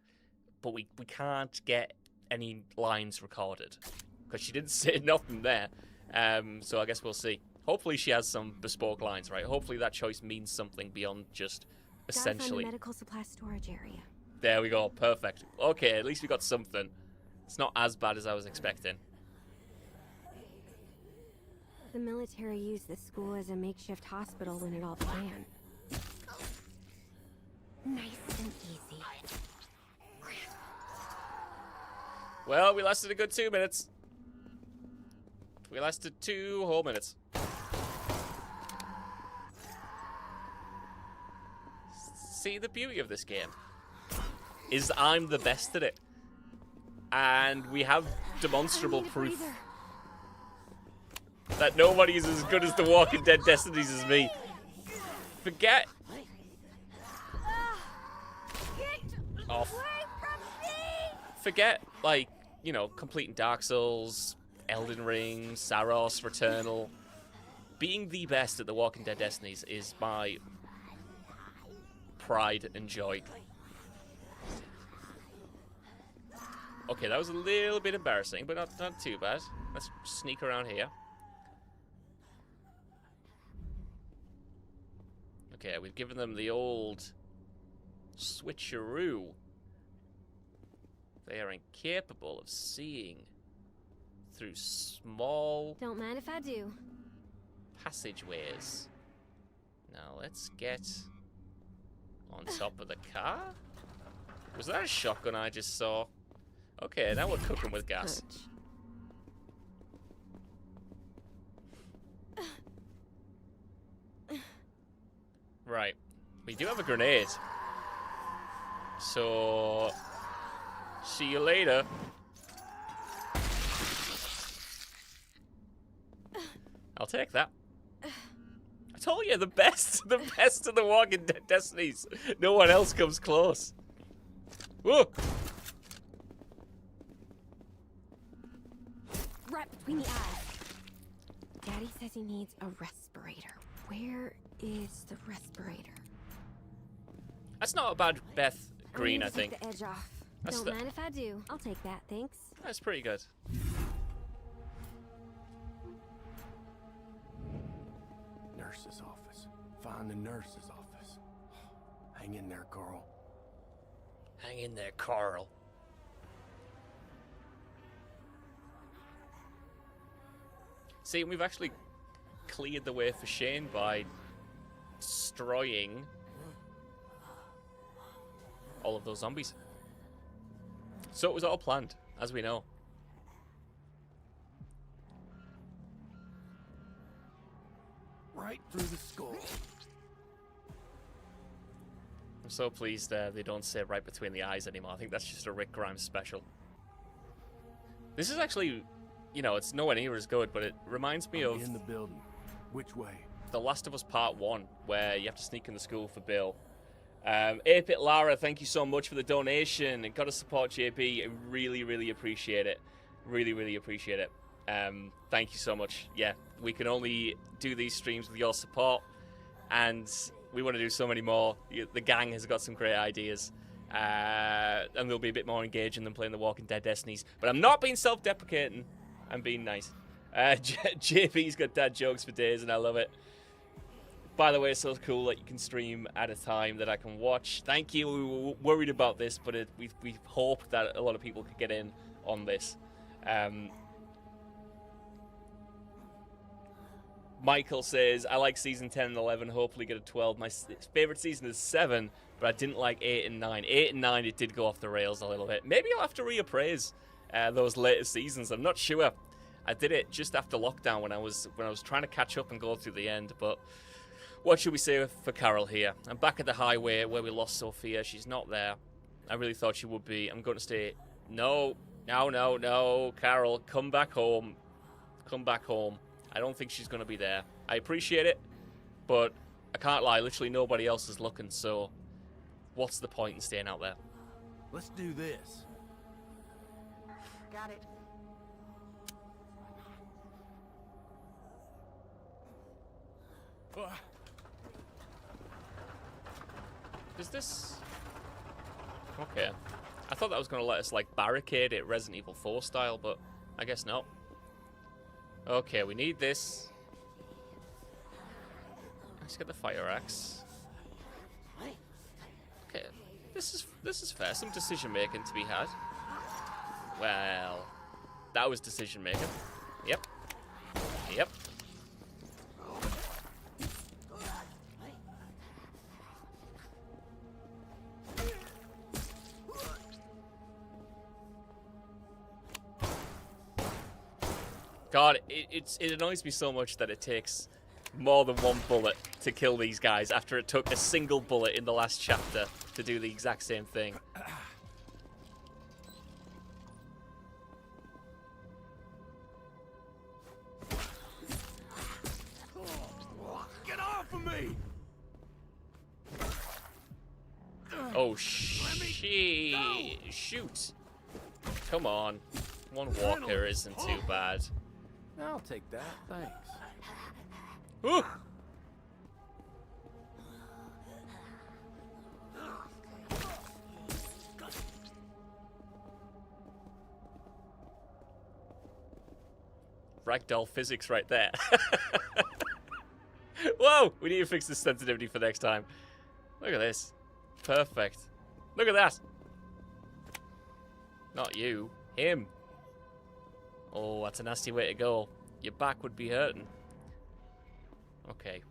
but we can't get any lines recorded? Because she didn't say nothing there. So I guess we'll see. Hopefully she has some bespoke lines, right? Hopefully that choice means something beyond just essentially. Gotta find a medical supply storage area. There we go. Perfect. Okay, at least we got something. It's not as bad as I was expecting. The military used this school as a makeshift hospital when it all began. Nice and easy. Well, we lasted a good 2 minutes. We lasted 2 whole minutes. See, the beauty of this game is I'm the best at it. And we have demonstrable proof that nobody is as good as the Walking Dead Destinies as me. Forget off. Forget, like, you know, completing Dark Souls, Elden Ring, Saros, Returnal. Being the best at the Walking Dead Destinies is my pride and joy. Okay, that was a little bit embarrassing, but not too bad. Let's sneak around here. Okay, we've given them the old switcheroo. They are incapable of seeing through small Don't mind if I do. passageways. Now let's get on top of the car. Was that a shotgun I just saw? Okay, now we're cooking with gas. Right. We do have a grenade. So, see you later. I'll take that. I told you, the best of the Walking Dead Destinies. No one else comes close. Whoa! Right between the eyes. Daddy says he needs a respirator. Where is the respirator? That's not a bad Beth Green, I I think. Take the edge off. That's Don't the- mind if I do. I'll take that, thanks. That's pretty good. Nurse's office. Find the nurse's office. Hang in there, Carl. Hang in there, Carl. See, we've actually cleared the way for Shane by destroying all of those zombies. So it was all planned, as we know. Right through the skull. I'm so pleased they don't say right between the eyes anymore. I think that's just a Rick Grimes special. This is actually, you know, it's nowhere near as good, but it reminds me of In the building. Which way? The Last of Us Part 1, where you have to sneak in the school for Bill. 8-Bit Lara, thank you so much for the donation. And gotta support JP. I really, really appreciate it. Really, really appreciate it. Thank you so much. Yeah, we can only do these streams with your support, and we want to do so many more. The gang has got some great ideas, and they'll be a bit more engaging than playing the Walking Dead Destinies. But I'm not being self-deprecating. I'm being nice. JP's got dad jokes for days, and I love it. By the way, it's so cool that you can stream at a time that I can watch. Thank you. We were worried about this, but we hope that a lot of people could get in on this. Michael says, I like season 10 and 11, hopefully get a 12. My favorite season is 7, but I didn't like 8 and 9. 8 and 9, it did go off the rails a little bit. Maybe I'll have to reappraise those later seasons. I'm not sure. I did it just after lockdown when I was trying to catch up and go through the end, but what should we say for Carol here? I'm back at the highway where we lost Sophia. She's not there. I really thought she would be. I'm going to stay. No. Carol, come back home. Come back home. I don't think she's going to be there. I appreciate it, but I can't lie. Literally nobody else is looking, so what's the point in staying out there? Let's do this. Got it. Is this... Okay. I thought that was going to let us, like, barricade it Resident Evil 4 style, but I guess not. Okay, we need this. Let's get the fire axe. Okay, this is fair. Some decision making to be had. Well, that was decision making. Yep. Yep. God, it annoys me so much that it takes more than one bullet to kill these guys after it took a single bullet in the last chapter to do the exact same thing. Get off of me! Oh, shoot. Come on. One walker isn't too bad. I'll take that, thanks. Ooh. Ragdoll physics right there. Whoa! We need to fix this sensitivity for next time. Look at this. Perfect. Look at that. Not you. Him. Oh, that's a nasty way to go. Your back would be hurting. Okay.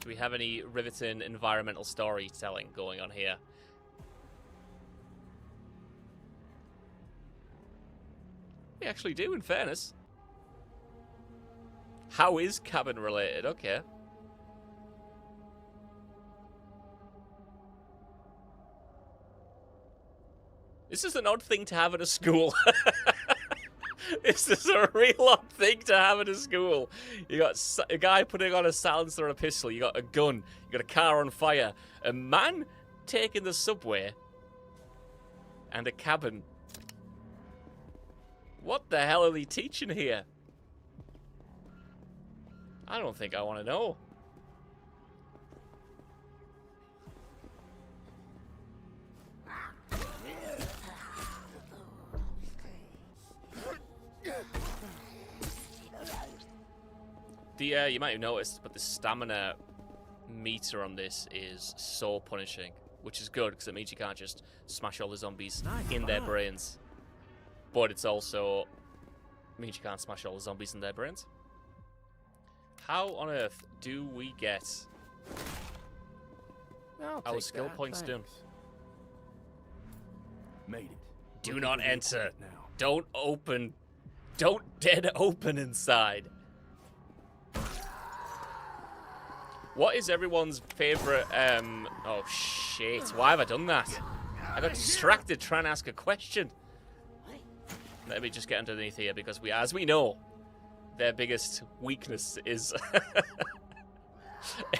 Do we have any riveting environmental storytelling going on here? We actually do, in fairness. How is cabin related? Okay. This is an odd thing to have at a school. This is a real odd thing to have at a school. You got a guy putting on a silencer and a pistol. You got a gun. You got a car on fire. A man taking the subway. And a cabin. What the hell are they teaching here? I don't think I want to know. You might have noticed, but the stamina meter on this is so punishing, which is good because it means you can't just smash all the zombies in their brains. But it's also means you can't smash all the zombies in their brains. How on earth do we get our skill points done? Made it. Do not enter. Don't open. Don't dead open inside. What is everyone's favorite, oh shit, why have I done that? I got distracted trying to ask a question. Let me just get underneath here because as we know, their biggest weakness is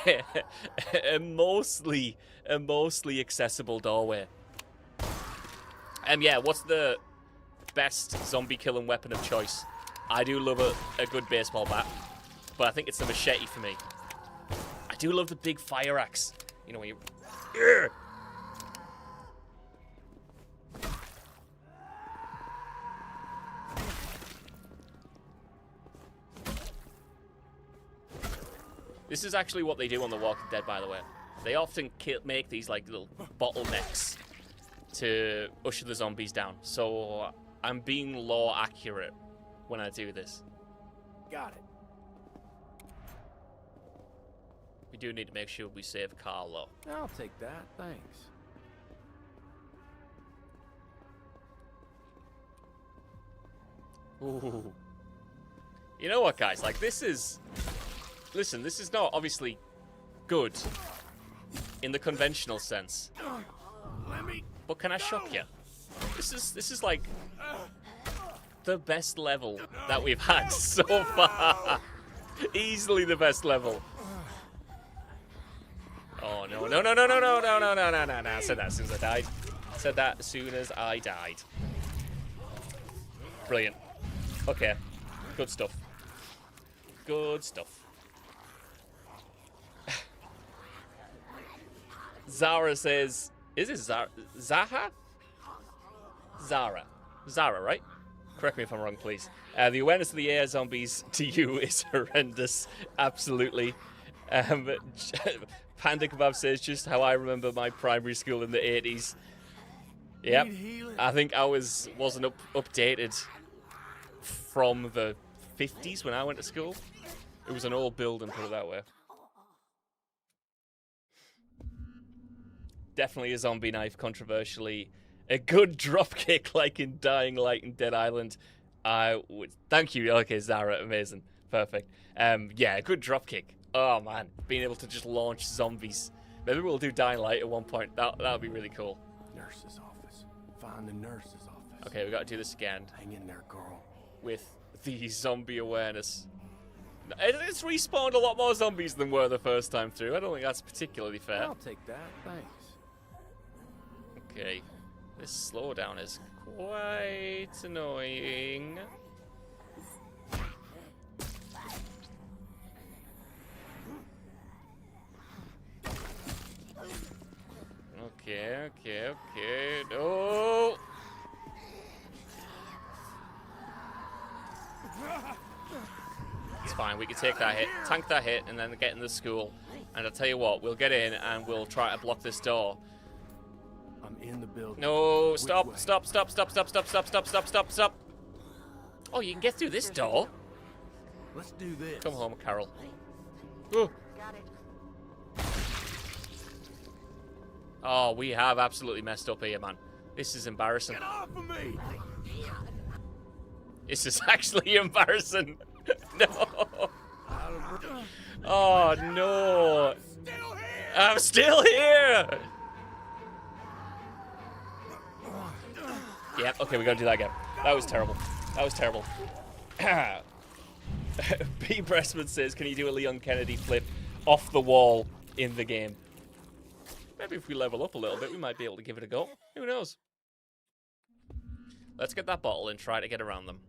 a mostly accessible doorway. Yeah, what's the best zombie killing weapon of choice? I do love a good baseball bat, but I think it's the machete for me. I do love the big fire axe. You know when you... This is actually what they do on The Walking Dead, by the way. They often make these like little bottlenecks to usher the zombies down. So I'm being law accurate when I do this. Got it. We do need to make sure we save Carlo. I'll take that, thanks. Ooh. You know what, guys? Like, this is... Listen, this is not obviously good in the conventional sense. But can I shock you? This is like the best level that we've had so far. Easily the best level. Oh no, no, no, no, no, no, no, no, no, no, no, no. I said that as soon as I died. I said that as soon as I died. Brilliant. Okay. Good stuff. Good stuff. Zara says, is it Zara? Zaha? Zara. Zara, right? Correct me if I'm wrong, please. The awareness of the air zombies to you is horrendous. Absolutely. Panda Kebab says, just how I remember my primary school in the 80s. Yep. I think ours wasn't updated from the 50s when I went to school. It was an old building, put it that way. Definitely a zombie knife, controversially. A good dropkick like in Dying Light and Dead Island. Thank you. Okay, Zara, amazing. Perfect. Yeah, a good dropkick. Oh, man. Being able to just launch zombies. Maybe we'll do Dying Light at one point. That would be really cool. Nurse's office. Find the nurse's office. Okay, we got to do this again. Hang in there, girl. With the zombie awareness. It's respawned a lot more zombies than were the first time through. I don't think that's particularly fair. I'll take that, thanks. Okay. This slowdown is quite annoying. Okay. No! It's fine, we can take that hit, tank that hit, and then get in the school. And I'll tell you what, we'll get in and we'll try to block this door. I'm in the building. No, stop. Oh, you can get through this door. Let's do this. Come home, Carol. Ooh. Got it. Oh, we have absolutely messed up here, man. This is embarrassing. Get off of me! This is actually embarrassing. No. Oh, no. I'm still here. Yeah, okay, we gotta do that again. That was terrible. B. Breastman says, can you do a Leon Kennedy flip off the wall in the game? Maybe if we level up a little bit, we might be able to give it a go. Who knows? Let's get that bottle and try to get around them.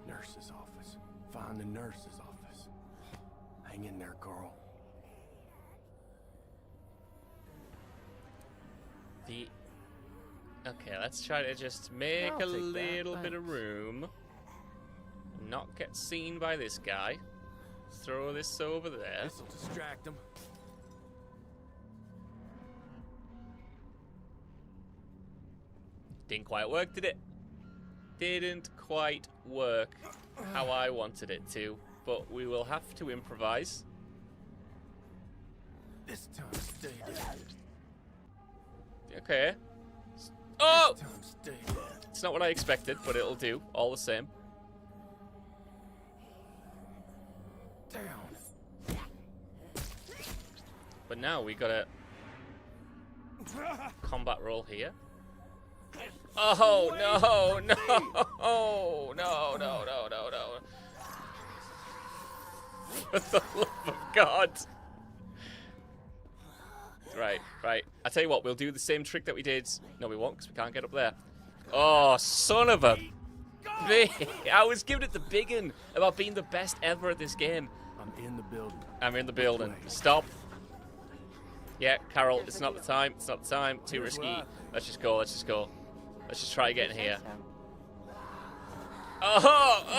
Nurse's office. Find the nurse's office. Hang in there, Carl. Okay, let's try to just make a little bit of room. Not get seen by this guy. Throw this over there. This'll distract him. Didn't quite work, did it? Didn't quite work how I wanted it to, but we will have to improvise. This time, stay dead. Okay. Oh! This time, stay dead. It's not what I expected, but it'll do, all the same. Down. But now we got a combat roll here. Oh, no. For the love of God. Right. I tell you what, we'll do the same trick that we did. No, we won't, because we can't get up there. Oh, son of a... I was giving it the big one about being the best ever at this game. I'm in the building. I'm in the building. Stop. Yeah, Carol, it's not the time. Too risky. Let's just go. Let's just try getting here. Oh,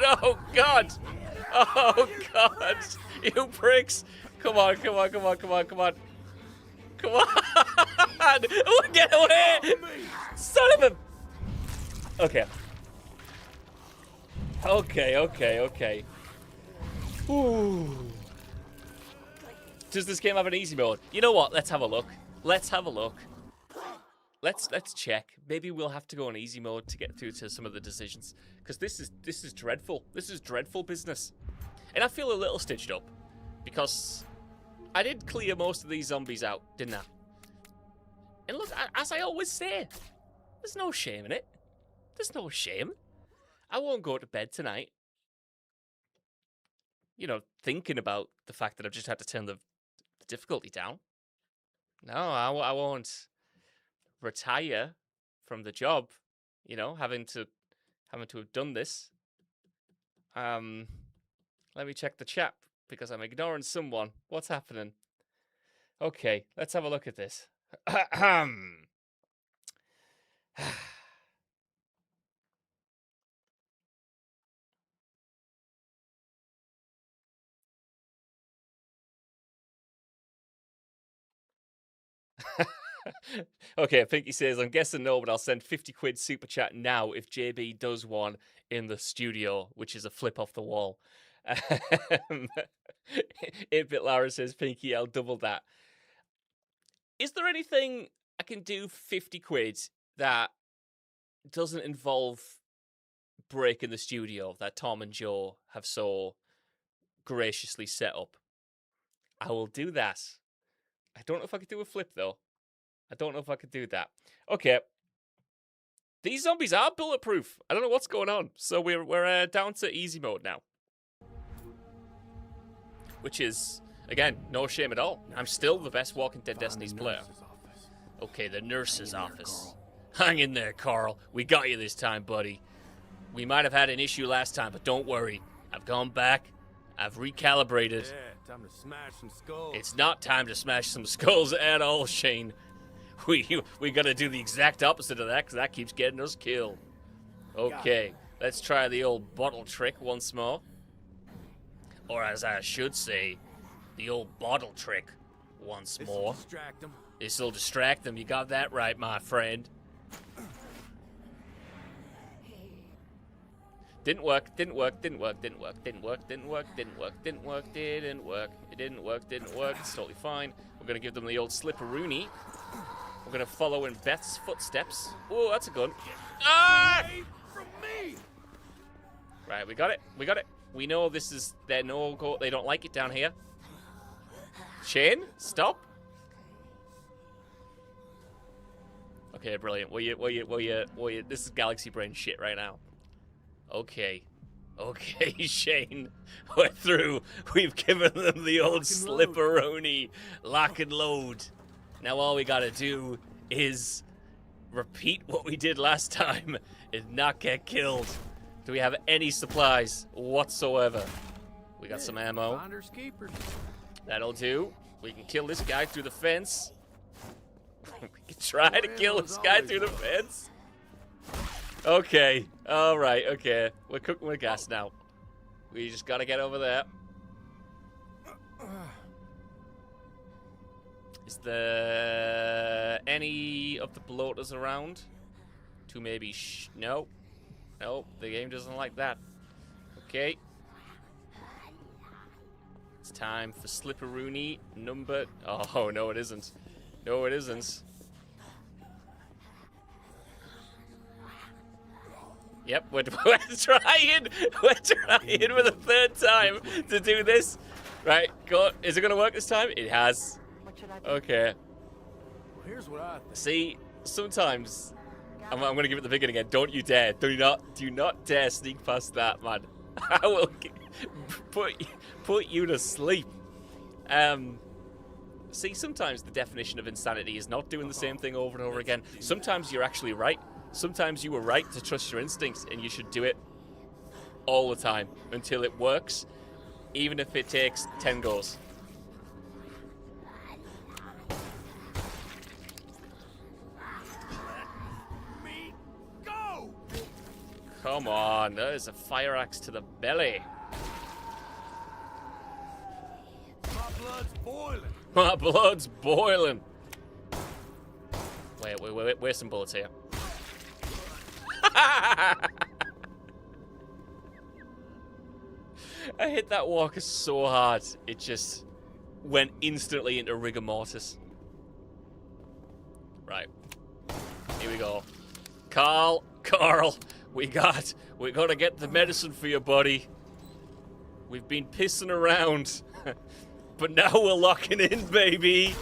no, God. Oh, God. You pricks. Come on. Oh, get away. Son of a... Okay. Ooh. Does this game have an easy mode? You know what? Let's have a look. Let's check. Maybe we'll have to go on easy mode to get through to some of the decisions, because this is dreadful. This is dreadful business, and I feel a little stitched up because I did clear most of these zombies out, didn't I? And look, as I always say, there's no shame in it. There's no shame. I won't go to bed tonight, thinking about the fact that I've just had to turn the difficulty down. No, I won't retire from the job, having to have done this. Let me check the chat, because I'm ignoring someone. What's happening? Okay, let's have a look at this. Okay, Pinky says, I'm guessing no, but I'll send 50 quid super chat now if JB does one in the studio, which is a flip off the wall. 8-Bit Lara says, Pinky, I'll double that. Is there anything I can do 50 quid that doesn't involve breaking the studio that Tom and Joe have so graciously set up? I will do that. I don't know if I could do a flip, though. I don't know if I could do that. Okay. These zombies are bulletproof. I don't know what's going on. So we're down to easy mode now. which is, again, no shame at all. I'm still the best Walking Dead Destinies player. Okay, the nurse's office. Hang in there, Carl. We got you this time, buddy. We might have had an issue last time, but don't worry. I've gone back. I've recalibrated. Yeah, time to smash some skulls. It's not time to smash some skulls at all, Shane. We gotta do the exact opposite of that, because that keeps getting us killed. Okay, let's try the old bottle trick once more. Or as I should say, the old bottle trick once more. Distract them. This'll distract them. You got that right, my friend. Didn't work, didn't work, didn't work, didn't work, didn't work, didn't work, didn't work, didn't work, didn't work. It didn't work, didn't work. It's totally fine. We're gonna give them the old slipperoonie. We're gonna follow in Beth's footsteps. Oh, that's a gun. Ah! From me. Right, we got it. We got it. We know this is their no-go. They don't like it down here. Shane, stop. Okay, brilliant. This is Galaxy Brain shit right now. Okay. Okay, Shane. We're through. We've given them the old slipperoni. Lock and load. Now all we gotta do is repeat what we did last time and not get killed. Do we have any supplies whatsoever? We got some ammo. Finders keepers. That'll do. We can kill this guy through the fence. We can try to kill this guy through the fence. Okay. Alright, okay. We're cooking with gas now. We just gotta get over there. Is there any of the bloaters around? To maybe no. No, the game doesn't like that. Okay. It's time for Slipperoonie number... Oh, no it isn't. No it isn't. Yep, we're trying for the third time to do this. Right, go. Is it gonna work this time? It has. Okay. Well, here's what I think. See, sometimes I'm gonna give it the big one again. Don't you dare! Do not dare sneak past that, man. I will put you to sleep. See, sometimes the definition of insanity is not doing the same thing over and over again. Sometimes you're actually right. Sometimes you were right to trust your instincts, and you should do it all the time until it works, even if it takes 10 goes. Me go. Come on, there's a fire axe to the belly. My blood's boiling. My blood's boiling. Wait, where's some bullets here? I hit that walker so hard, it just went instantly into rigor mortis. Right. Here we go. Carl, we gotta get the medicine for you, buddy. We've been pissing around, but now we're locking in, baby.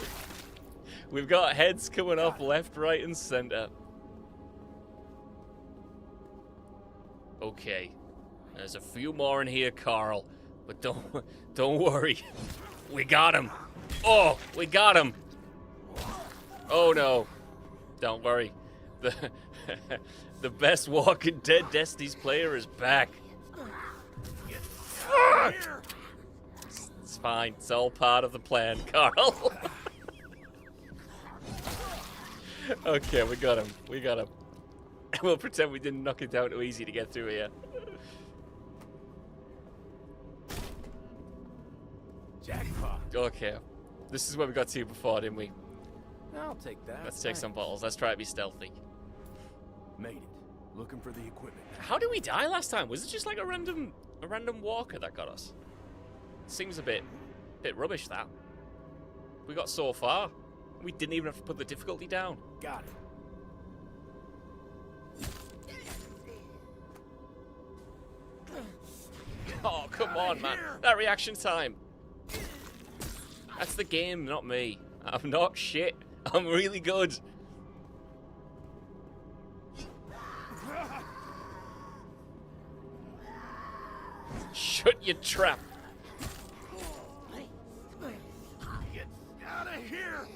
We've got heads coming off left, right, and center. Okay. There's a few more in here, Carl, but don't worry. We got him. Oh, we got him. Oh no. Don't worry. The best Walking Dead Destinies player is back. It's fine. It's all part of the plan, Carl. Okay, we got him. We got him. We'll pretend we didn't knock it down too easy to get through here. Jackpot. Okay. This is where we got to before, didn't we? I'll take that. Let's take some bottles. Let's try to be stealthy. Made it. Looking for the equipment. How did we die last time? Was it just like a random walker that got us? Seems a bit rubbish, that. We got so far. We didn't even have to put the difficulty down. Got it. Oh, come on, man. That reaction time. That's the game, not me. I'm not shit. I'm really good. Shut your trap. Out of here!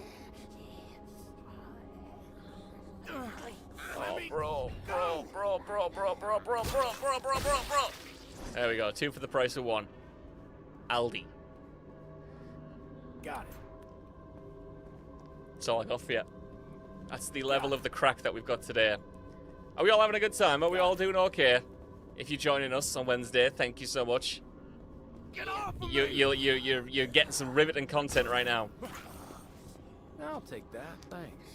Oh, bro. There we go. 2 for the price of 1. Aldi. Got it. That's all I got for you. That's the level of the crack that we've got today. Are we all having a good time? Are we all doing okay? If you're joining us on Wednesday, thank you so much. Get off of You're getting some riveting content right now. I'll take that, thanks.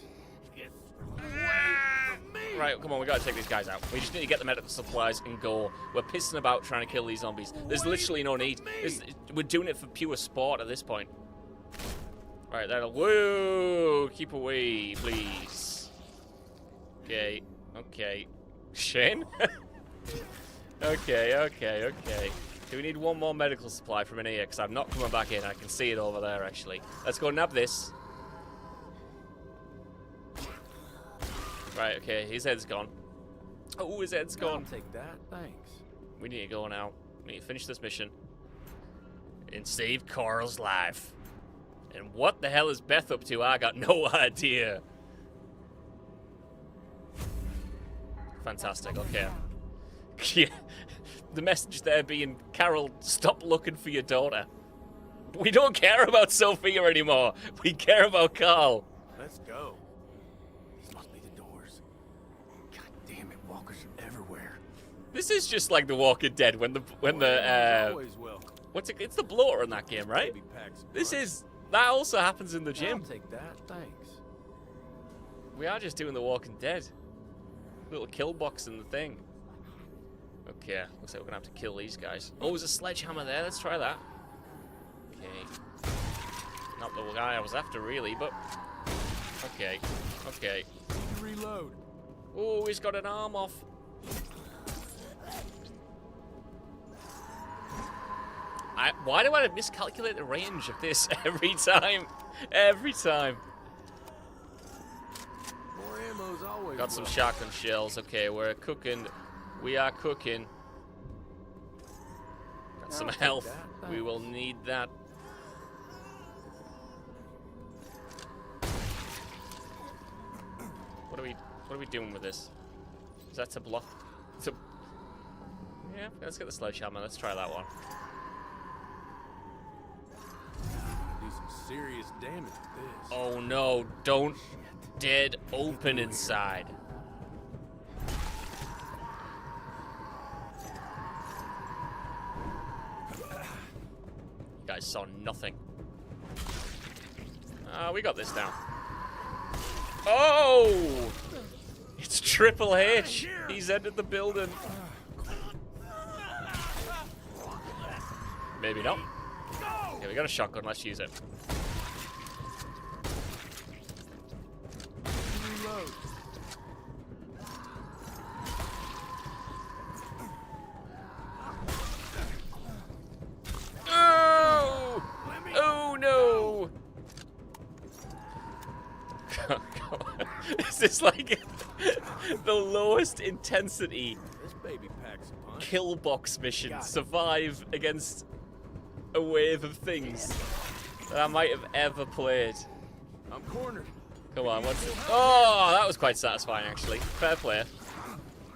Right, come on, we gotta take these guys out. We just need to get the medical supplies and go. We're pissing about trying to kill these zombies. There's literally no need. We're doing it for pure sport at this point. Right, that'll... Whoa! Keep away, please. Okay, okay. Shane? Okay. Do we need one more medical supply from in here? Because I'm not coming back in. I can see it over there, actually. Let's go nab this. Right, okay, his head's gone. Oh, his head's gone. I'll take that, thanks. We need to go now. We need to finish this mission. And save Carl's life. And what the hell is Beth up to? I got no idea. Fantastic, okay. Yeah. The message there being, Carol, stop looking for your daughter. We don't care about Sophia anymore. We care about Carl. Let's go. These must be the doors. God damn it, walkers are everywhere. This is just like The Walking Dead when the Always welcome. what's it? It's the bloater in that game, right? Baby packs a This punch. is that also happens in the gym. I'll take that, thanks. We are just doing The Walking Dead. Little kill box in the thing. Okay, looks like we're gonna have to kill these guys. Oh, there's a sledgehammer there. Let's try that. Okay. Not the guy I was after, really, but okay. Okay. Reload. Oh, he's got an arm off. Why do I miscalculate the range of this every time? Every time. More ammo's always Got some welcome. shotgun shells. Okay, we're cooking. We are cooking. Got some I'll take health. that, We thanks. will need that. What are we doing with this? Is that to block? Yeah, let's get the sledgehammer. Let's try that one. Do some serious damage with this. Oh no, don't dead open inside. You guys saw nothing. We got this down. Oh! It's Triple H. He's entered the building. Maybe not. Yeah, we got a shotgun. Let's use it. Reload. Oh! Oh no! This is like the lowest intensity This baby packs a punch. kill box mission. Survive against a wave of things that I might have ever played. I'm cornered. Come on, what's it? Oh, that was quite satisfying actually. Fair play.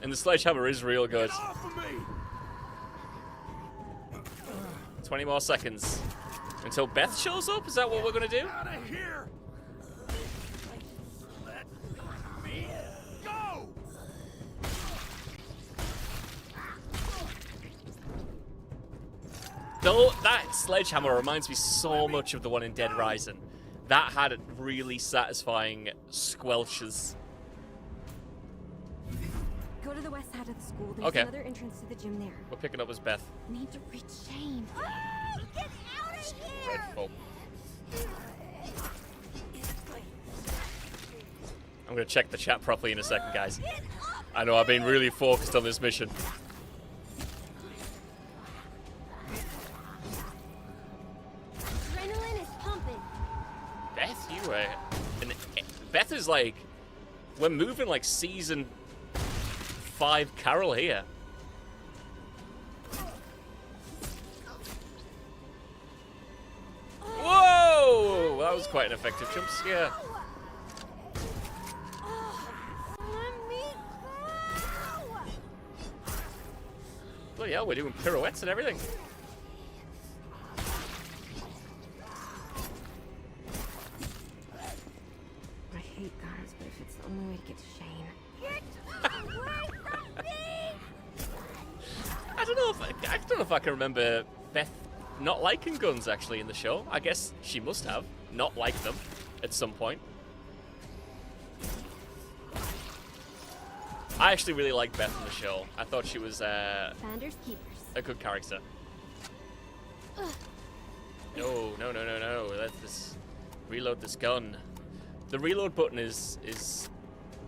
And the sledgehammer is real good. Get off of me! 20 more seconds until Beth shows up. Is that what we're gonna do? Out of here! Let me go! Though that sledgehammer reminds me so much of the one in Dead Rising. That had really satisfying squelches. Go to the west side of the school. There's Okay. another entrance to the gym there. We're picking up as Beth. Need to reach Shane. Get out of here! Dreadful. I'm gonna check the chat properly in a second, guys. I know I've been really focused on this mission. Adrenaline is pumping. Beth, you were... Beth is like... We're moving like season 5 Carol here. Whoa! That was quite an effective jump scare. Bloody hell, we're doing pirouettes and everything. I hate guards, but if it's the only way to get to Shane. I don't know if I can remember Beth not liking guns actually in the show. I guess she must have not liked them at some point. I actually really liked Beth in the show. I thought she was Finders keepers. a good character. No. Let's reload this gun. The reload button is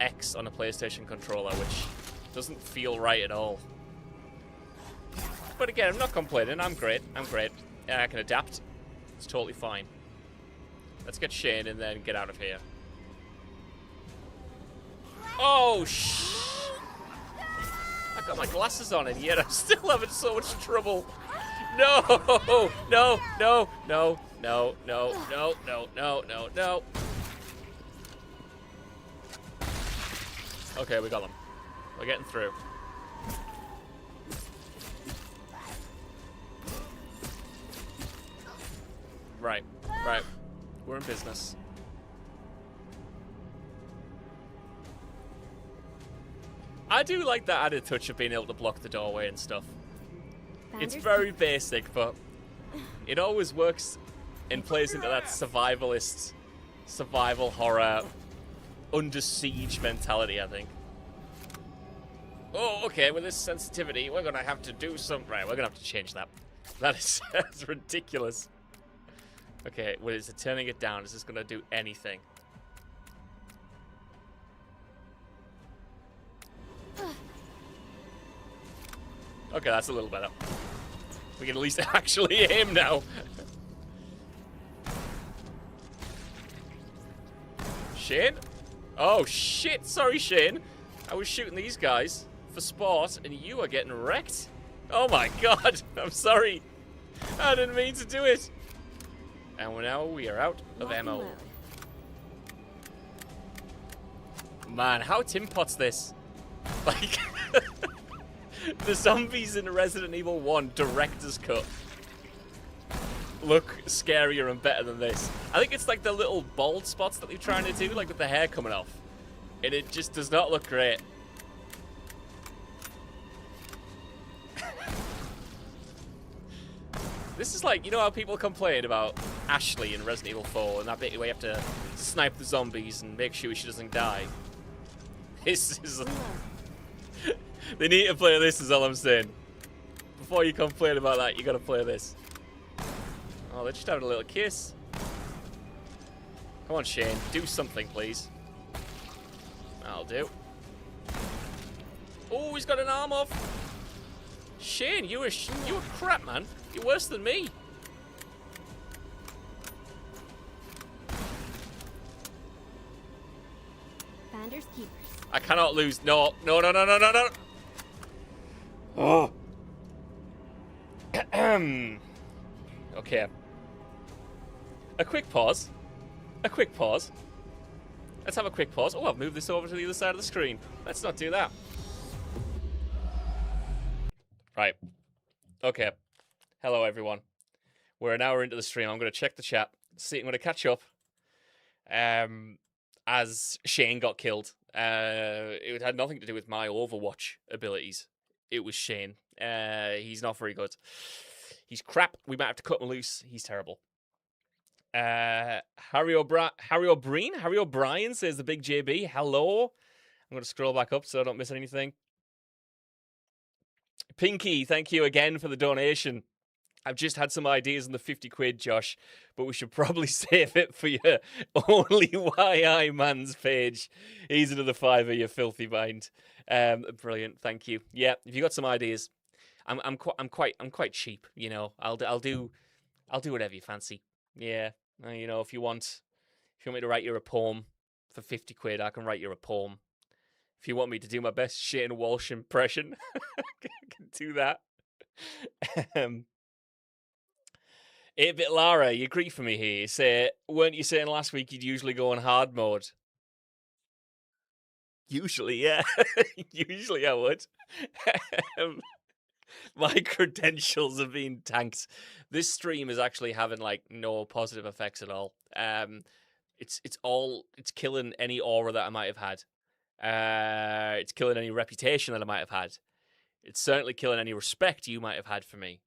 X on a PlayStation controller, which doesn't feel right at all. But again, I'm not complaining. I'm great. I can adapt. It's totally fine. Let's get Shane and then get out of here. Oh, I got my glasses on and yet I'm still having so much trouble. No. Okay, we got them. We're getting through. Right. We're in business. I do like that added touch of being able to block the doorway and stuff. It's very basic, but it always works and plays into that survivalist, survival horror, under siege mentality, I think. Oh, okay, with this sensitivity, we're gonna have to do some... Right, we're gonna have to change that. That is that's ridiculous. Okay, well, is it turning it down? Is this gonna do anything? Okay, that's a little better. We can at least actually aim now. Shane? Oh, shit. Sorry, Shane. I was shooting these guys for sport, and you are getting wrecked. Oh, my God. I'm sorry. I didn't mean to do it. And now we are out of ammo. Man, how Tim Pot's this? Like... The zombies in Resident Evil 1 director's cut look scarier and better than this. I think it's like the little bald spots that they're trying to do, like with the hair coming off. And it just does not look great. This is like, you know how people complain about Ashley in Resident Evil 4 and that bit where you have to snipe the zombies and make sure she doesn't die? This is... They need to play this, is all I'm saying. Before you complain about that, you gotta play this. Oh, they're just having a little kiss. Come on, Shane. Do something, please. That'll do. Oh, he's got an arm off. Shane, you were crap, man. You're worse than me. Finders keepers. I cannot lose. No. Oh. Okay. A quick pause. Let's have a quick pause. Oh, I've moved this over to the other side of the screen. Let's not do that. Right. Okay. Hello, everyone. We're an hour into the stream. I'm going to check the chat. I'm going to catch up. As Shane got killed. It had nothing to do with my Overwatch abilities. It was Shane. He's not very good. He's crap. We might have to cut him loose. He's terrible. Harry O'Brien says the big JB. Hello. I'm going to scroll back up so I don't miss anything. Pinky, thank you again for the donation. I've just had some ideas on the 50 quid, Josh, but we should probably save it for your Only YI Man's page. He's another $5, you filthy mind. Brilliant, thank you. Yeah, if you got some ideas, I'm quite cheap. You know, I'll do whatever you fancy. Yeah, you know, if you want me to write you a poem for 50 quid, I can write you a poem. If you want me to do my best Shane Walsh impression, I can do that. 8-bit Lara, you agree for me here. You say, weren't you saying last week you'd usually go on hard mode? Usually, yeah. Usually I would. My credentials have been tanked. This stream is actually having like no positive effects at all. It's killing any aura that I might have had. It's killing any reputation that I might have had. It's certainly killing any respect you might have had for me.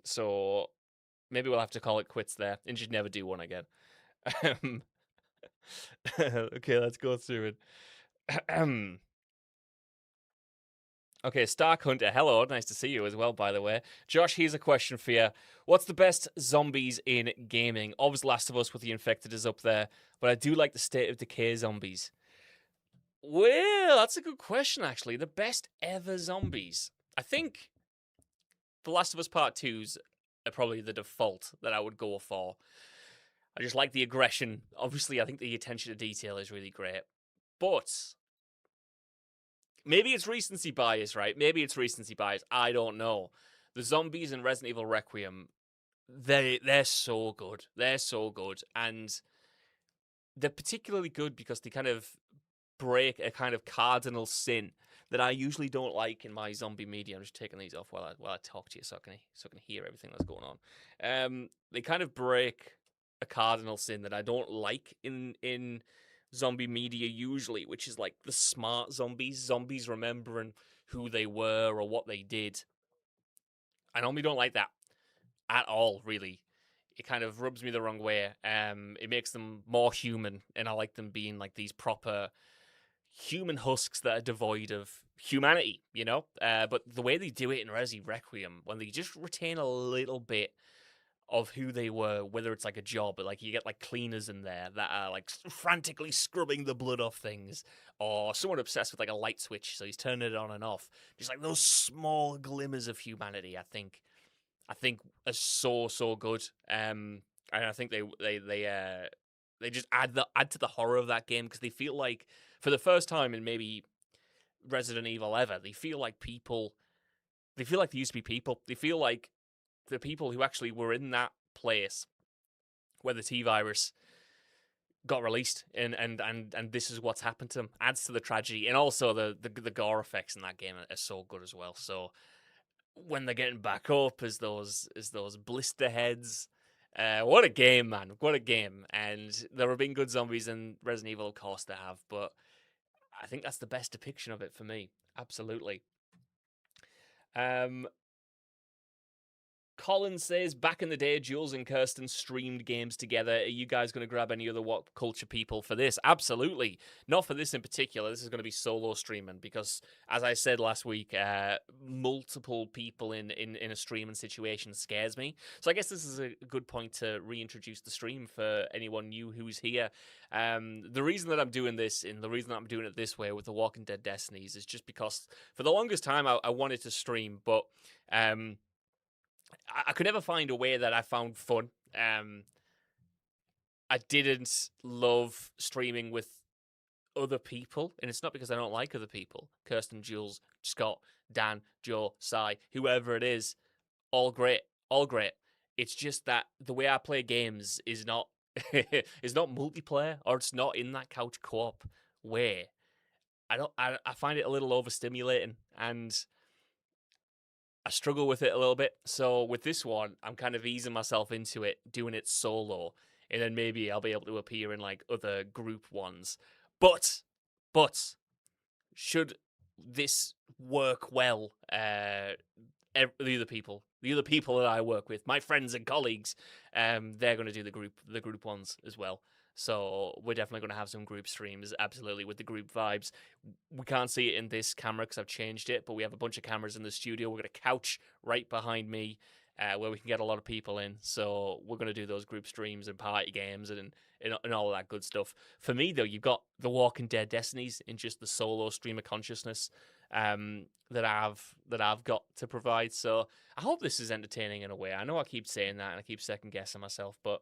So maybe we'll have to call it quits there and just never do one again. Okay, let's go through it. Okay, Stark Hunter, hello, nice to see you as well, by the way. Josh, here's a question for you. What's the best zombies in gaming? Obviously, Last of Us with the Infected is up there, but I do like the State of Decay zombies. Well, that's a good question, actually. The best ever zombies. I think The Last of Us Part 2s are probably the default that I would go for. I just like the aggression. Obviously, I think the attention to detail is really great. But maybe it's recency bias, right? Maybe it's recency bias. I don't know. The zombies in Resident Evil Requiem, they're so good. They're so good. And they're particularly good because they kind of break a kind of cardinal sin that I usually don't like in my zombie media. I'm just taking these off while I talk to you so I can hear everything that's going on. They kind of break a cardinal sin that I don't like in zombie media usually, which is like the smart zombies remembering who they were or what they did. I normally don't like that at all, really. It kind of rubs me the wrong way. It makes them more human, and I like them being like these proper human husks that are devoid of humanity, you know? But the way they do it in Resi Requiem, when they just retain a little bit of who they were, whether it's like a job, but like you get like cleaners in there that are like frantically scrubbing the blood off things, or someone obsessed with like a light switch, so he's turning it on and off. Just like those small glimmers of humanity, I think are so good. And I think they just add to the horror of that game because they feel like for the first time in maybe Resident Evil ever, they feel like people. They feel like they used to be people. They feel like the people who actually were in that place where the T-virus got released and this is what's happened to them. Adds to the tragedy, and also the gore effects in that game are so good as well. So when they're getting back up as those blister heads, what a game, man! What a game! And there have been good zombies in Resident Evil, of course there have, but I think that's the best depiction of it for me. Absolutely. Colin says, back in the day, Jules and Kirsten streamed games together. Are you guys going to grab any other What Culture people for this? Absolutely. Not for this in particular. This is going to be solo streaming because, as I said last week, multiple people in a streaming situation scares me. So I guess this is a good point to reintroduce the stream for anyone new who's here. The reason that I'm doing this and the reason that I'm doing it this way with the Walking Dead Destinies is just because for the longest time I wanted to stream, but I could never find a way that I found fun. I didn't love streaming with other people, and it's not because I don't like other people. Kirsten, Jules, Scott, Dan, Joe, Sai, whoever it is, all great, all great. It's just that the way I play games is not is not multiplayer, or it's not in that couch co-op way. I find it a little overstimulating, and I struggle with it a little bit. So with this one, I'm kind of easing myself into it, doing it solo, and then maybe I'll be able to appear in like other group ones. But should this work well, the other people that I work with, my friends and colleagues, they're going to do the group ones as well. So we're definitely going to have some group streams, absolutely, with the group vibes. We can't see it in this camera because I've changed it, but we have a bunch of cameras in the studio. We've got a couch right behind me where we can get a lot of people in. So we're going to do those group streams and party games and all of that good stuff. For me, though, you've got the Walking Dead Destinies in just the solo stream of consciousness that I've got to provide. So I hope this is entertaining in a way. I know I keep saying that and I keep second guessing myself, but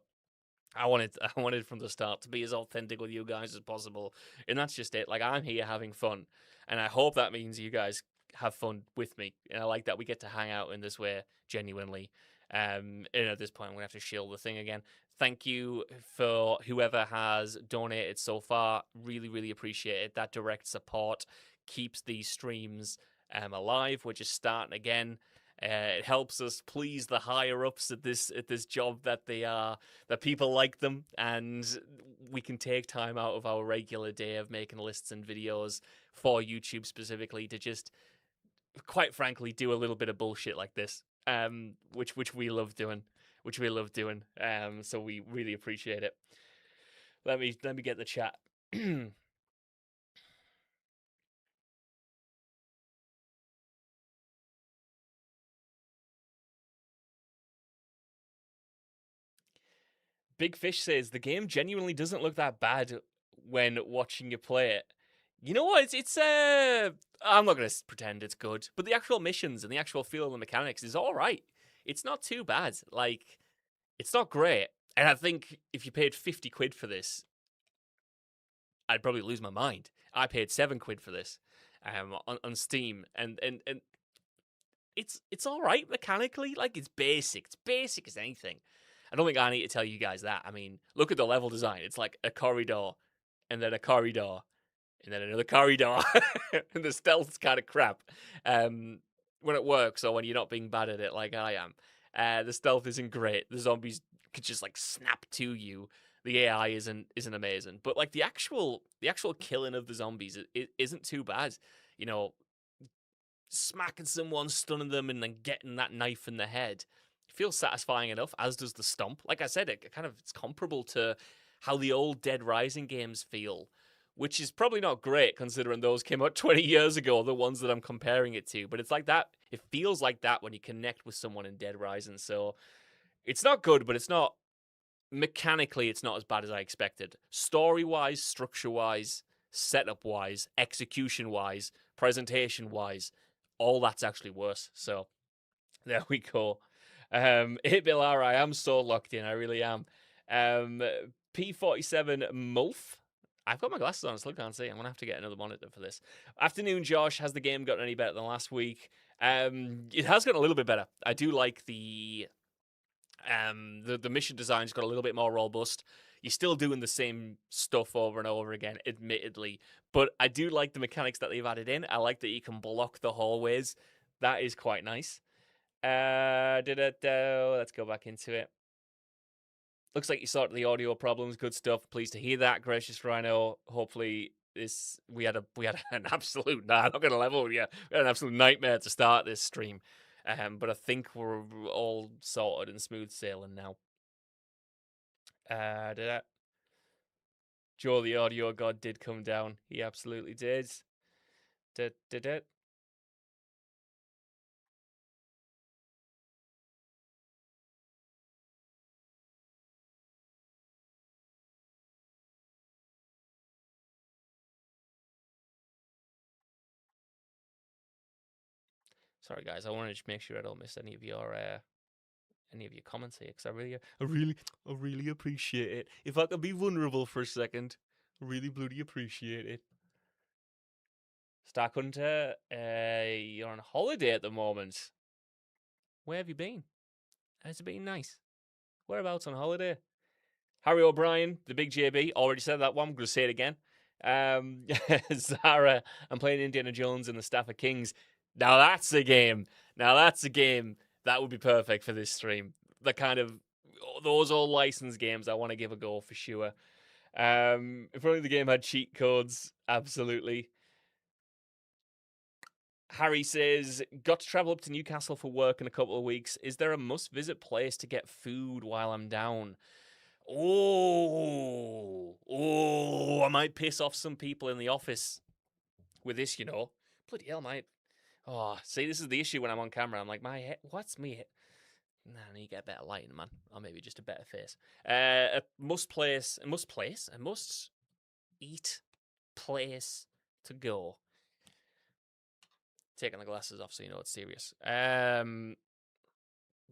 I wanted from the start to be as authentic with you guys as possible, and that's just it. Like, I'm here having fun, and I hope that means you guys have fun with me, and I like that we get to hang out in this way genuinely. And at this point, I'm going to have to shield the thing again. Thank you for whoever has donated so far. Really, really appreciate it. That direct support keeps these streams alive. We're just starting again. It helps us please the higher ups at this job that that people like them, and we can take time out of our regular day of making lists and videos for YouTube specifically to just, quite frankly, do a little bit of bullshit like this, which we love doing, so we really appreciate it. Let me get the chat. Big Fish says the game genuinely doesn't look that bad when watching you play it. You know what? It's I'm not gonna pretend it's good, but the actual missions and the actual feel of the mechanics is all right. It's not too bad. Like, it's not great, and I think if you paid 50 quid for this, I'd probably lose my mind. I paid 7 quid for this, on Steam, and it's all right mechanically. Like, it's basic. It's basic as anything. I don't think I need to tell you guys that. I mean, look at the level design. It's like a corridor, and then a corridor, and then another corridor. And the stealth's kind of crap when it works, or when you're not being bad at it like I am. The stealth isn't great. The zombies could just like snap to you. The AI isn't amazing, but like the actual killing of the zombies it isn't too bad. You know, smacking someone, stunning them, and then getting that knife in the head feels satisfying enough, as does the stomp. Like I said, it's comparable to how the old Dead Rising games feel, which is probably not great considering those came out 20 years ago, the ones that I'm comparing it to. But it's like that. It feels like that when you connect with someone in Dead Rising. So it's not good, but it's not, mechanically, it's not as bad as I expected. Story-wise, structure-wise, setup-wise, execution-wise, presentation-wise, all that's actually worse. So there we go. 8BillR, I am so locked in, I really am. P47 Mulf. I've got my glasses on, I still can't see. I'm going to have to get another monitor for this. Afternoon, Josh. Has the game gotten any better than last week? It has gotten a little bit better. I do like the mission design's got a little bit more robust. You're still doing the same stuff over and over again, admittedly. But I do like the mechanics that they've added in. I like that you can block the hallways. That is quite nice. Let's go back into it. Looks like you sorted the audio problems. Good stuff. Pleased to hear that, Gracious Rhino. Hopefully we had an absolute I'm not gonna level with you. We had an absolute nightmare to start this stream. But I think we're all sorted and smooth sailing now. Joe, the audio god, did come down. He absolutely did. Sorry, guys. I wanted to make sure I don't miss any of your comments here, because I really appreciate it. If I could be vulnerable for a second, I really bloody appreciate it. Stark Hunter, you're on holiday at the moment. Where have you been? Has it been nice? Whereabouts on holiday? Harry O'Brien, the big JB, already said that one. I'm going to say it again. Zara, I'm playing Indiana Jones and the Staff of Kings. Now that's a game. That would be perfect for this stream. The kind of those old licensed games I want to give a go for sure. If only the game had cheat codes, absolutely. Harry says, got to travel up to Newcastle for work in a couple of weeks. Is there a must-visit place to get food while I'm down? Oh, I might piss off some people in the office with this, you know. Bloody hell, mate. Oh, see, this is the issue when I'm on camera. I'm like, my head, what's me? Nah, I need to get better lighting, man. Or maybe just a better face. A must-eat place to go. Taking the glasses off so you know it's serious.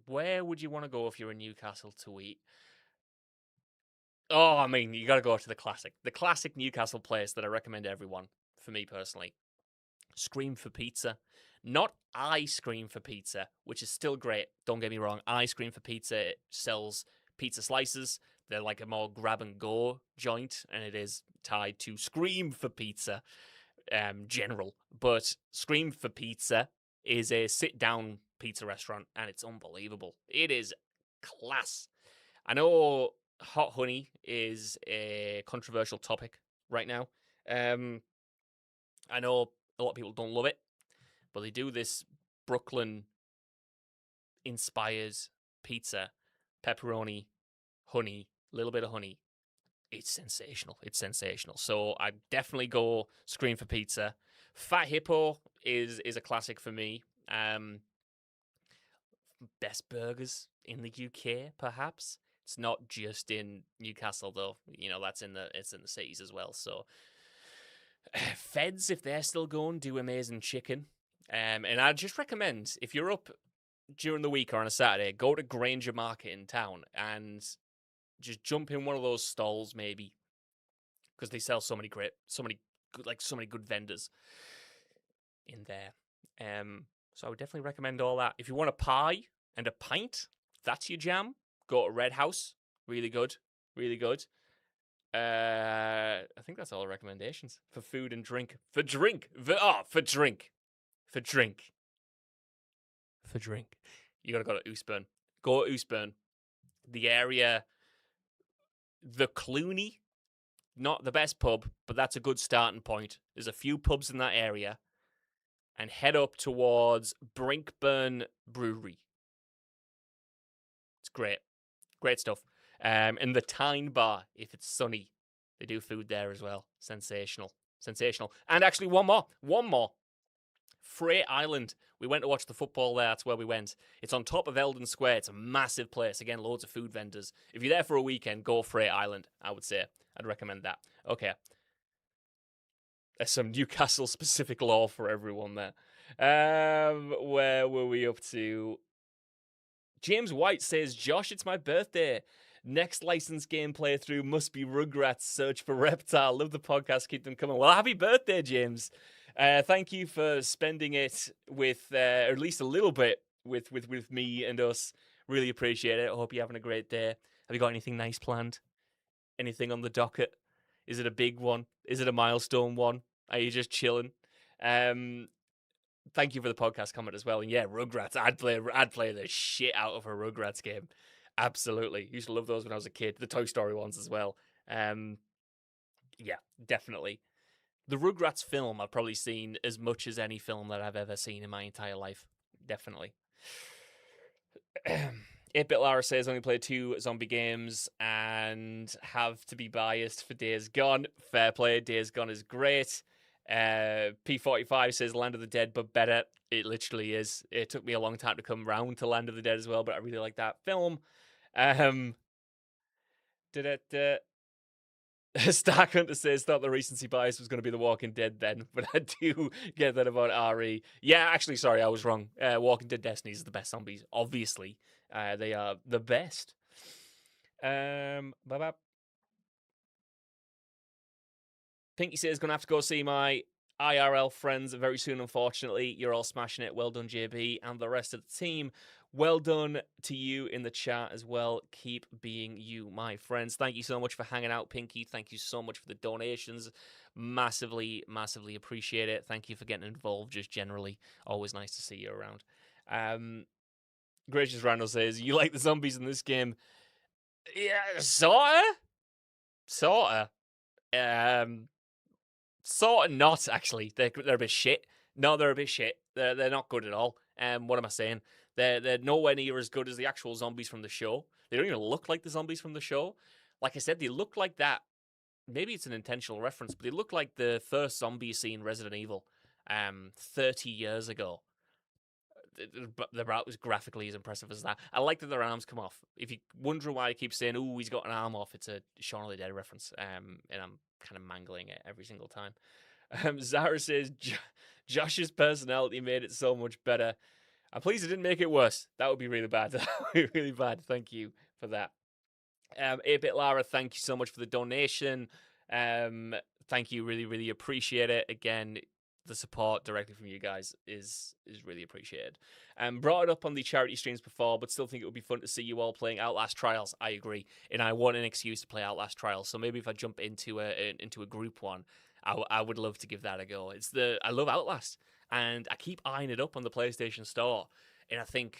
Where would you want to go if you're in Newcastle to eat? Oh, I mean, you got to go to the classic. The classic Newcastle place that I recommend everyone, for me personally. Scream for Pizza. Not I Scream for Pizza, which is still great. Don't get me wrong. I Scream for Pizza sells pizza slices. They're like a more grab and go joint, and it is tied to Scream for Pizza general. But Scream for Pizza is a sit down pizza restaurant, and it's unbelievable. It is class. I know hot honey is a controversial topic right now. I know a lot of people don't love it, but they do this Brooklyn inspired pizza, pepperoni, honey, a little bit of honey. It's sensational. It's sensational. So I definitely go Scream for Pizza. Fat Hippo is a classic for me. Best burgers in the UK, perhaps. It's not just in Newcastle though. You know, it's in the cities as well. So Feds, if they're still going, do amazing chicken. And I just recommend, if you're up during the week or on a Saturday, go to Granger Market in town and just jump in one of those stalls, maybe, because they sell so many good vendors in there. So I would definitely recommend all that. If you want a pie and a pint, that's your jam. Go to Red House. Really good. Really good. I think that's all the recommendations for food and drink. For drink. For drink. You gotta go to Oostburn. Go to Oostburn. The area, the Clooney, not the best pub, but that's a good starting point. There's a few pubs in that area. And head up towards Brinkburn Brewery. It's great. Great stuff. And the Tyne Bar, if it's sunny. They do food there as well. Sensational. And actually, one more. Freight Island. We went to watch the football there. That's where we went. It's on top of Eldon Square. It's a massive place. Again, loads of food vendors. If you're there for a weekend, go Freight Island, I would say. I'd recommend that. Okay. There's some Newcastle-specific lore for everyone there. Where were we up to? James White says, Josh, it's my birthday. Next licensed game playthrough must be Rugrats Search for Reptile. Love the podcast. Keep them coming. Well, happy birthday, James. Thank you for spending it with, or at least a little bit, with me and us. Really appreciate it. I hope you're having a great day. Have you got anything nice planned? Anything on the docket? Is it a big one? Is it a milestone one? Are you just chilling? Thank you for the podcast comment as well. And yeah, Rugrats. I'd play the shit out of a Rugrats game. Absolutely. Used to love those when I was a kid. The Toy Story ones as well. Yeah, definitely. The Rugrats film I've probably seen as much as any film that I've ever seen in my entire life. Definitely. 8-Bit Lara says only played 2 zombie games and have to be biased for Days Gone. Fair play. Days Gone is great. P45 says Land of the Dead, but better. It literally is. It took me a long time to come round to Land of the Dead as well, but I really like that film. Stark Hunter says thought the recency bias was going to be The Walking Dead then, but I do get that about RE. Yeah, actually, sorry, I was wrong. Walking Dead Destiny is the best zombies. Obviously, they are the best. Pinky says going to have to go see my IRL friends very soon, unfortunately. You're all smashing it. Well done, JB, and the rest of the team. Well done to you in the chat as well. Keep being you, my friends. Thank you so much for hanging out, Pinky. Thank you so much for the donations. Massively, massively appreciate it. Thank you for getting involved just generally. Always nice to see you around. Gracious Randall says, you like the zombies in this game? Yeah, sorta. Sorta not, actually. They're a bit shit. No, they're a bit shit. They're not good at all. What am I saying? They're nowhere near as good as the actual zombies from the show. They don't even look like the zombies from the show. Like I said, they look like that. Maybe it's an intentional reference, but they look like the first zombie scene in Resident Evil 30 years ago. They're about as graphically as impressive as that. I like that their arms come off. If you wonder why I keep saying, "Oh, he's got an arm off," it's a Shaun of the Dead reference, and I'm kind of mangling it every single time. Zara says, Josh's personality made it so much better. I'm pleased it didn't make it worse. That would be really bad. That would be really bad. Thank you for that. 8-Bit Lara, thank you so much for the donation. Thank you. Really, really appreciate it. Again, the support directly from you guys is really appreciated. Brought it up on the charity streams before, but still think it would be fun to see you all playing Outlast Trials. I agree, and I want an excuse to play Outlast Trials. So maybe if I jump into a group one, I would love to give that a go. I love Outlast, and I keep eyeing it up on the PlayStation Store, and I think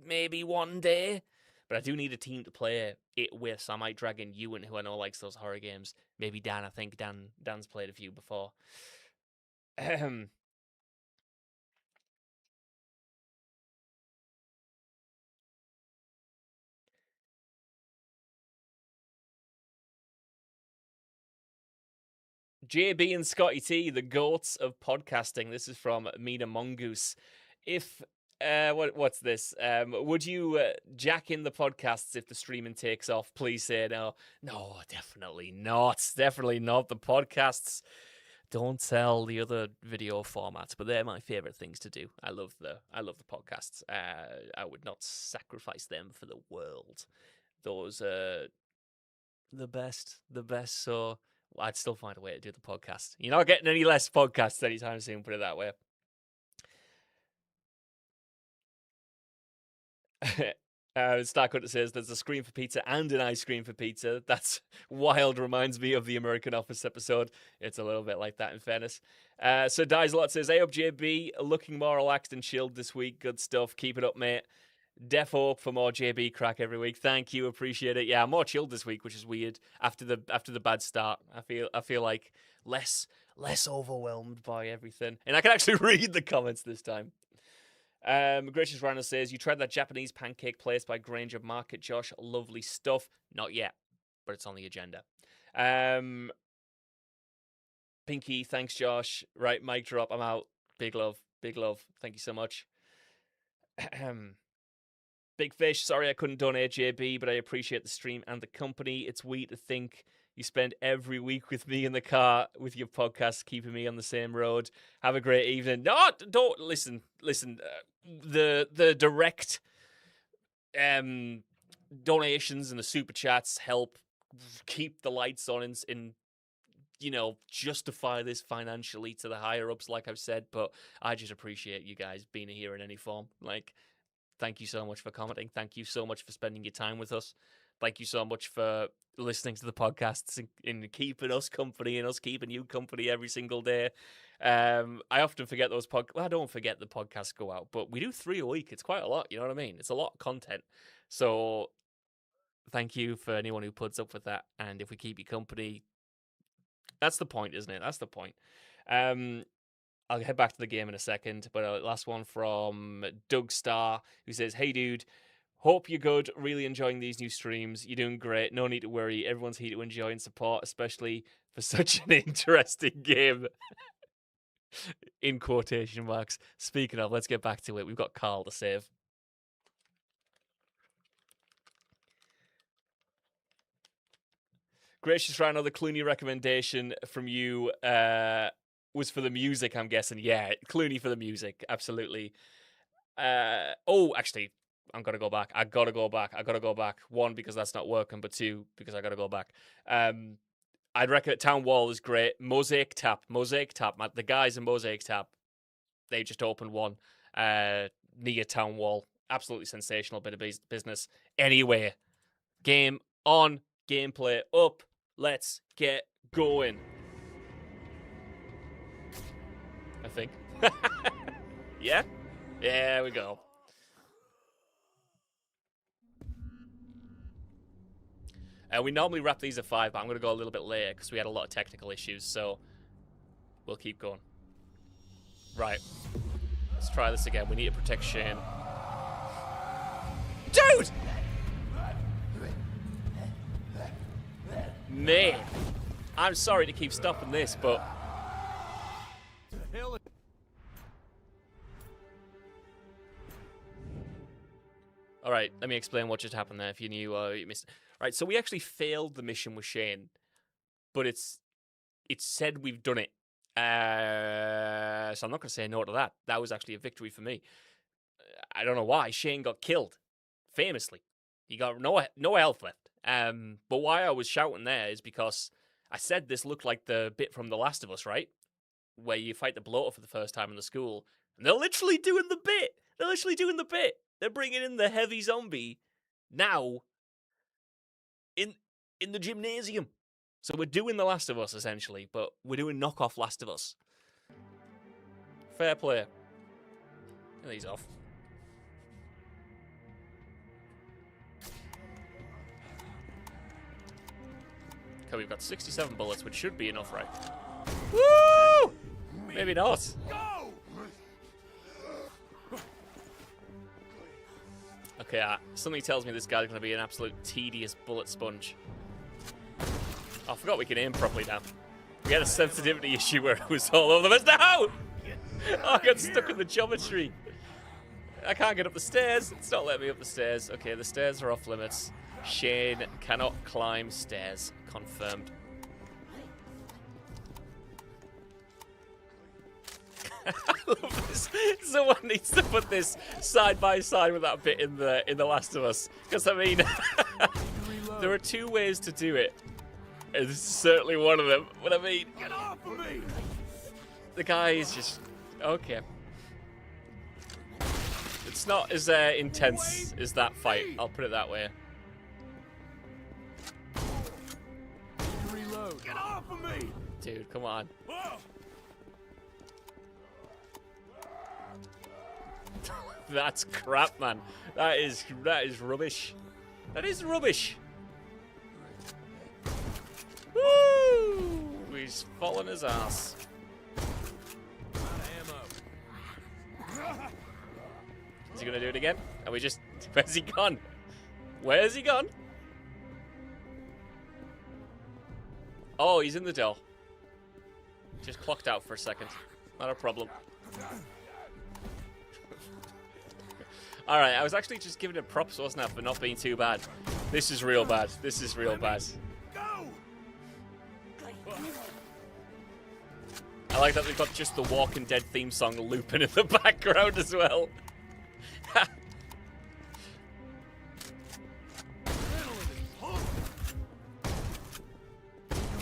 maybe one day. But I do need a team to play it with, so I might drag in Ewan, who I know likes those horror games. Maybe Dan. I think Dan's played a few before. JB and Scotty T, the goats of podcasting. This is from Mina Mongoose. If what's this? Would you jack in the podcasts if the streaming takes off? Please say no. No, definitely not. Definitely not. The podcasts don't sell the other video formats, but they're my favorite things to do. I love the podcasts. I would not sacrifice them for the world. Those are the best. So I'd still find a way to do the podcast. You're not getting any less podcasts anytime soon, put it that way. Starcutter says there's a screen for pizza and an ice cream for pizza. That's wild. Reminds me of the American Office episode. It's a little bit like that, in fairness. So Dies a Lot says, hey up JB, looking more relaxed and chilled this week. Good stuff. Keep it up, mate. Def hope for more JB crack every week. Thank you, appreciate it. Yeah, I'm more chilled this week, which is weird. After the bad start, I feel like less overwhelmed by everything, and I can actually read the comments this time. Gracious Rhino says, you tried that Japanese pancake place by Granger Market, Josh. Lovely stuff. Not yet, but it's on the agenda. Pinky, thanks, Josh. Right, mic drop. I'm out. Big love. Thank you so much. Big Fish, sorry I couldn't donate JB, but I appreciate the stream and the company. It's weird to think you spend every week with me in the car with your podcast, keeping me on the same road. Have a great evening. No, don't listen. The direct donations and the super chats help keep the lights on and justify this financially to the higher ups, like I've said. But I just appreciate you guys being here in any form. Thank you so much for commenting. Thank you so much for spending your time with us. Thank you so much for listening to the podcasts and keeping us company and us keeping you company every single day. I often forget those podcasts. Well, I don't forget the podcasts go out, but we do 3 a week. It's quite a lot, you know what I mean? It's a lot of content. So thank you for anyone who puts up with that. And if we keep you company, that's the point, isn't it? That's the point. I'll head back to the game in a second, but last one from Doug Starr, who says, hey, dude, hope you're good. Really enjoying these new streams. You're doing great. No need to worry. Everyone's here to enjoy and support, especially for such an interesting game. In quotation marks. Speaking of, let's get back to it. We've got Carl to save. Gracious Rhino, the Clooney recommendation from you was for the music, I'm guessing. Yeah, Clooney for the music, absolutely. Actually, I'm going to go back. I got to go back. 1, because that's not working, but 2, because I got to go back. I'd recommend Town Wall is great. Mosaic Tap. The guys in Mosaic Tap, they just opened one near Town Wall. Absolutely sensational bit of business. Anyway, game on, gameplay up. Let's get going. I think. Yeah? There we go. We normally wrap these at 5, but I'm going to go a little bit later because we had a lot of technical issues, so we'll keep going. Right. Let's try this again. We need to protect Shane. Dude! Man. I'm sorry to keep stopping this, but... Alright, let me explain what just happened there if you knew or you missed. Right, so we actually failed the mission with Shane, but it's said we've done it. So I'm not going to say no to that. That was actually a victory for me. I don't know why. Shane got killed, famously. He got no health left. But why I was shouting there is because I said this looked like the bit from The Last of Us, right? where you fight the bloater for the first time in the school, and they're literally doing the bit. They're literally doing the bit. They're bringing in the heavy zombie now in the gymnasium. So we're doing The Last of Us, essentially, but we're doing knockoff Last of Us. Fair play. Get these off. Okay, we've got 67 bullets, which should be enough, right? Woo! Maybe not. Okay, something tells me this guy's going to be an absolute tedious bullet sponge. Oh, I forgot we can aim properly now. We had a sensitivity issue where it was all over the place. No! Oh, I got stuck in the geometry. I can't get up the stairs. It's not letting me up the stairs. Okay, the stairs are off limits. Shane cannot climb stairs. Confirmed. I love this. Someone needs to put this side by side with that bit in the Last of Us. Because I mean, there are two ways to do it. And this is certainly one of them. But I mean, get off of me! The guy is just okay. It's not as intense as that fight. I'll put it that way. Reload. Get off of me! Dude, come on. Whoa. That's crap, man. That is rubbish. That is rubbish. Woo! He's fallen his ass. Is he gonna do it again? Are we just... Where's he gone? Where's he gone? Oh, he's in the door. Just clocked out for a second. Not a problem. Alright, I was actually just giving it props, wasn't I, for not being too bad. This is real bad. This is real bad. I like that we've got just the Walking Dead theme song looping in the background as well.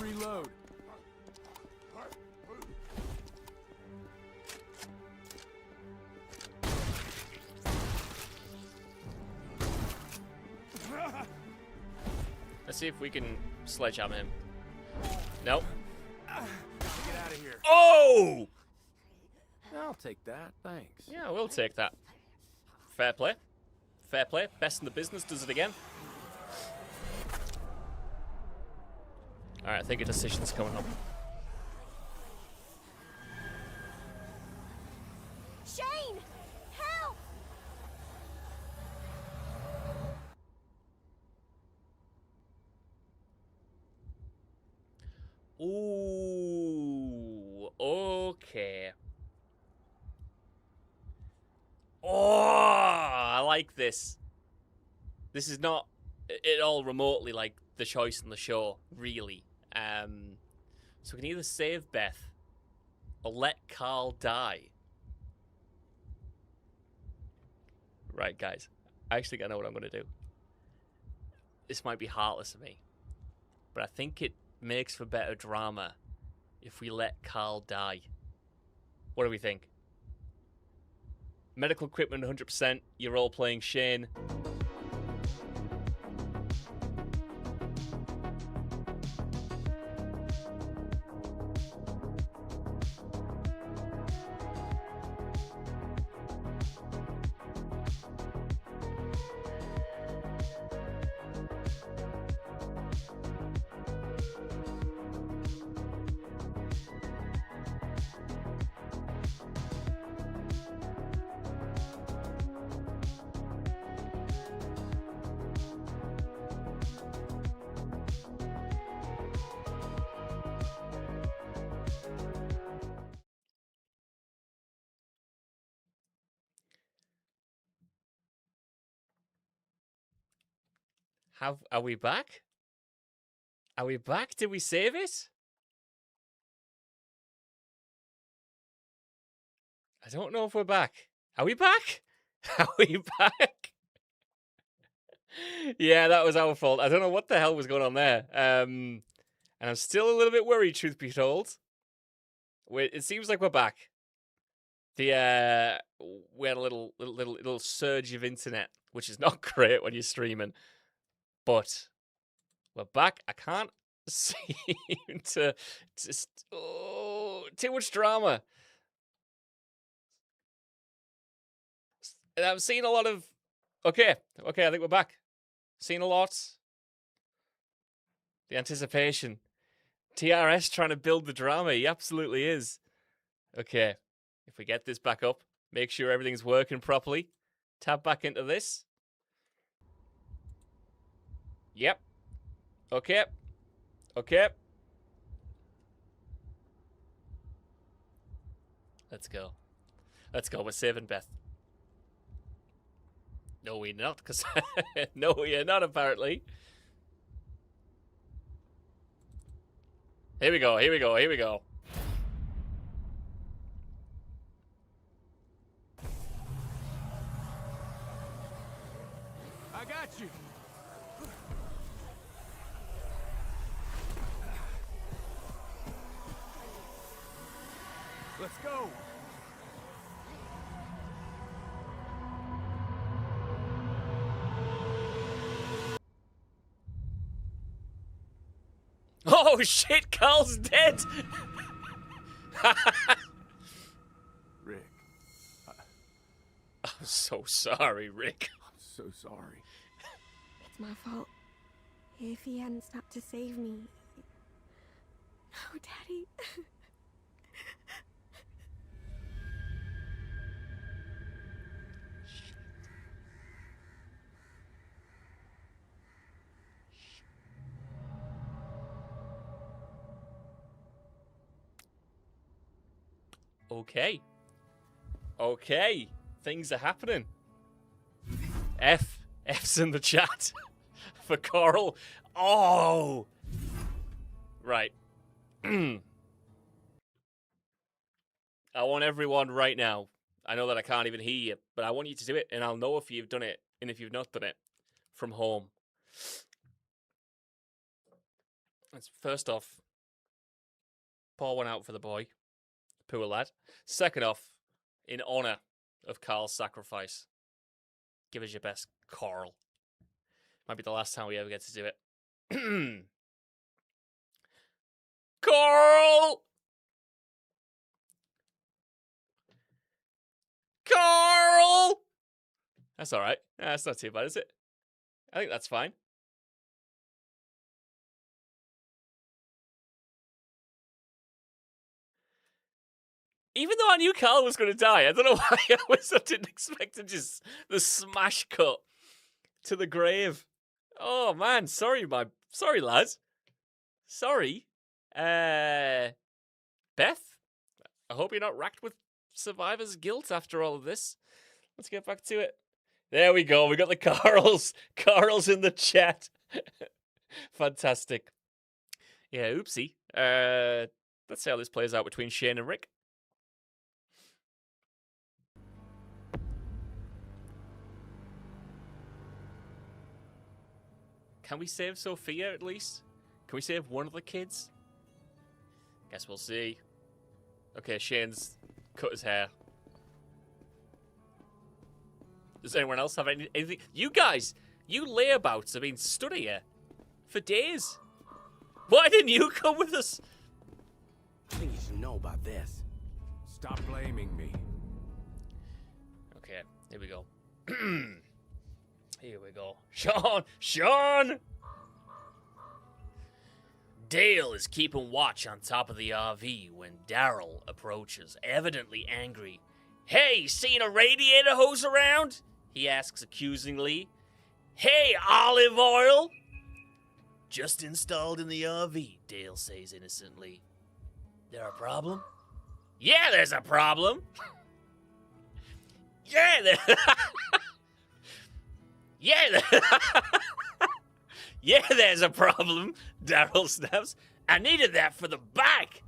Reload. Let's see if we can sledgehammer him. Nope. Get out of here. Oh! I'll take that, thanks. Yeah, we'll take that. Fair play. Fair play. Best in the business does it again. Alright, I think a decision's coming up. Shane! Help! Ooh, okay. Oh, I like this. This is not at all remotely like the choice in the show, really. So we can either save Beth or let Carl die. Right, guys. I actually think I know what I'm going to do. This might be heartless of me, but I think it makes for better drama if we let Carl die. What do we think? Medical equipment 100%. You're all playing Shane. Are we back? Are we back? Did we save it? I don't know if we're back. Are we back? Are we back? Yeah, that was our fault. I don't know what the hell was going on there. And I'm still a little bit worried, truth be told. It seems like we're back. We had a little surge of internet, which is not great when you're streaming, but we're back. I can't seem to just too much drama. And I'm seeing a lot of okay. I think we're back. Seen a lot. The anticipation. TRS trying to build the drama. He absolutely is. Okay. If we get this back up, make sure everything's working properly. Tab back into this. Yep. Okay. Let's go. We're saving Beth. No, we're not, because... no, we're not, apparently. Here we go. I got you. Let's go. Oh shit, Carl's dead! Rick. I'm so sorry, Rick. I'm so sorry. It's my fault. If he hadn't stopped to save me. No, Daddy. Okay. Things are happening. F's in the chat for Coral. Oh! Right. I want everyone right now. I know that I can't even hear you, but I want you to do it, and I'll know if you've done it and if you've not done it from home. Let's first off, pour one out for the boy. Poor lad. Second off, in honor of Carl's sacrifice, give us your best, Carl. Might be the last time we ever get to do it. Carl! Carl! That's all right. That's not too bad, is it? I think that's fine. Even though I knew Carl was going to die, I don't know why I didn't expect to just the smash cut to the grave. Oh man, sorry lads. Sorry. Beth, I hope you're not racked with survivor's guilt after all of this. Let's get back to it. There we go. We got the Carls. Carl's in the chat. Fantastic. Yeah, oopsie. Let's see how this plays out between Shane and Rick. Can we save Sophia at least? Can we save one of the kids? Guess we'll see. Okay, Shane's cut his hair. Does anyone else have anything? You guys, you layabouts have been stood here for days. Why didn't you come with us? I think you should know about this. Stop blaming me. Okay, here we go. Here we go. Sean! Dale is keeping watch on top of the RV when Daryl approaches, evidently angry. Hey, seen a radiator hose around? He asks accusingly. Hey, olive oil! Just installed in the RV, Dale says innocently. There a problem? Yeah, there's a problem. Yeah, yeah, there's a problem, Daryl snaps. I needed that for the bike.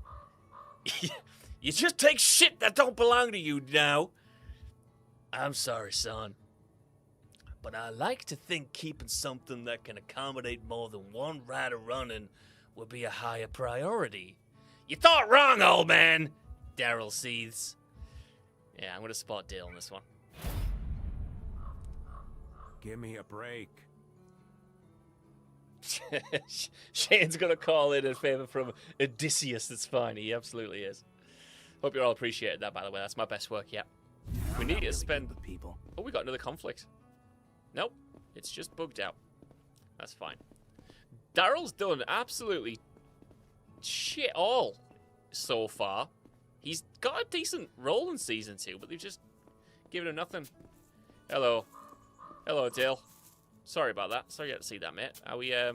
You just take shit that don't belong to you now. I'm sorry, son. But I like to think keeping something that can accommodate more than one rider running would be a higher priority. You thought wrong, old man. Daryl seethes. Yeah, I'm going to spot Dale on this one. Give me a break. Shane's going to call in favor from Odysseus. That's fine. He absolutely is. Hope you all appreciated that, by the way. That's my best work yet. We need to spend... people. Oh, we got another conflict. Nope. It's just bugged out. That's fine. Daryl's done absolutely shit all so far. He's got a decent role in Season 2, but they've just given him nothing. Hello. Hello, Dale. Sorry about that. Sorry you had to see that, mate. Are we, Yeah,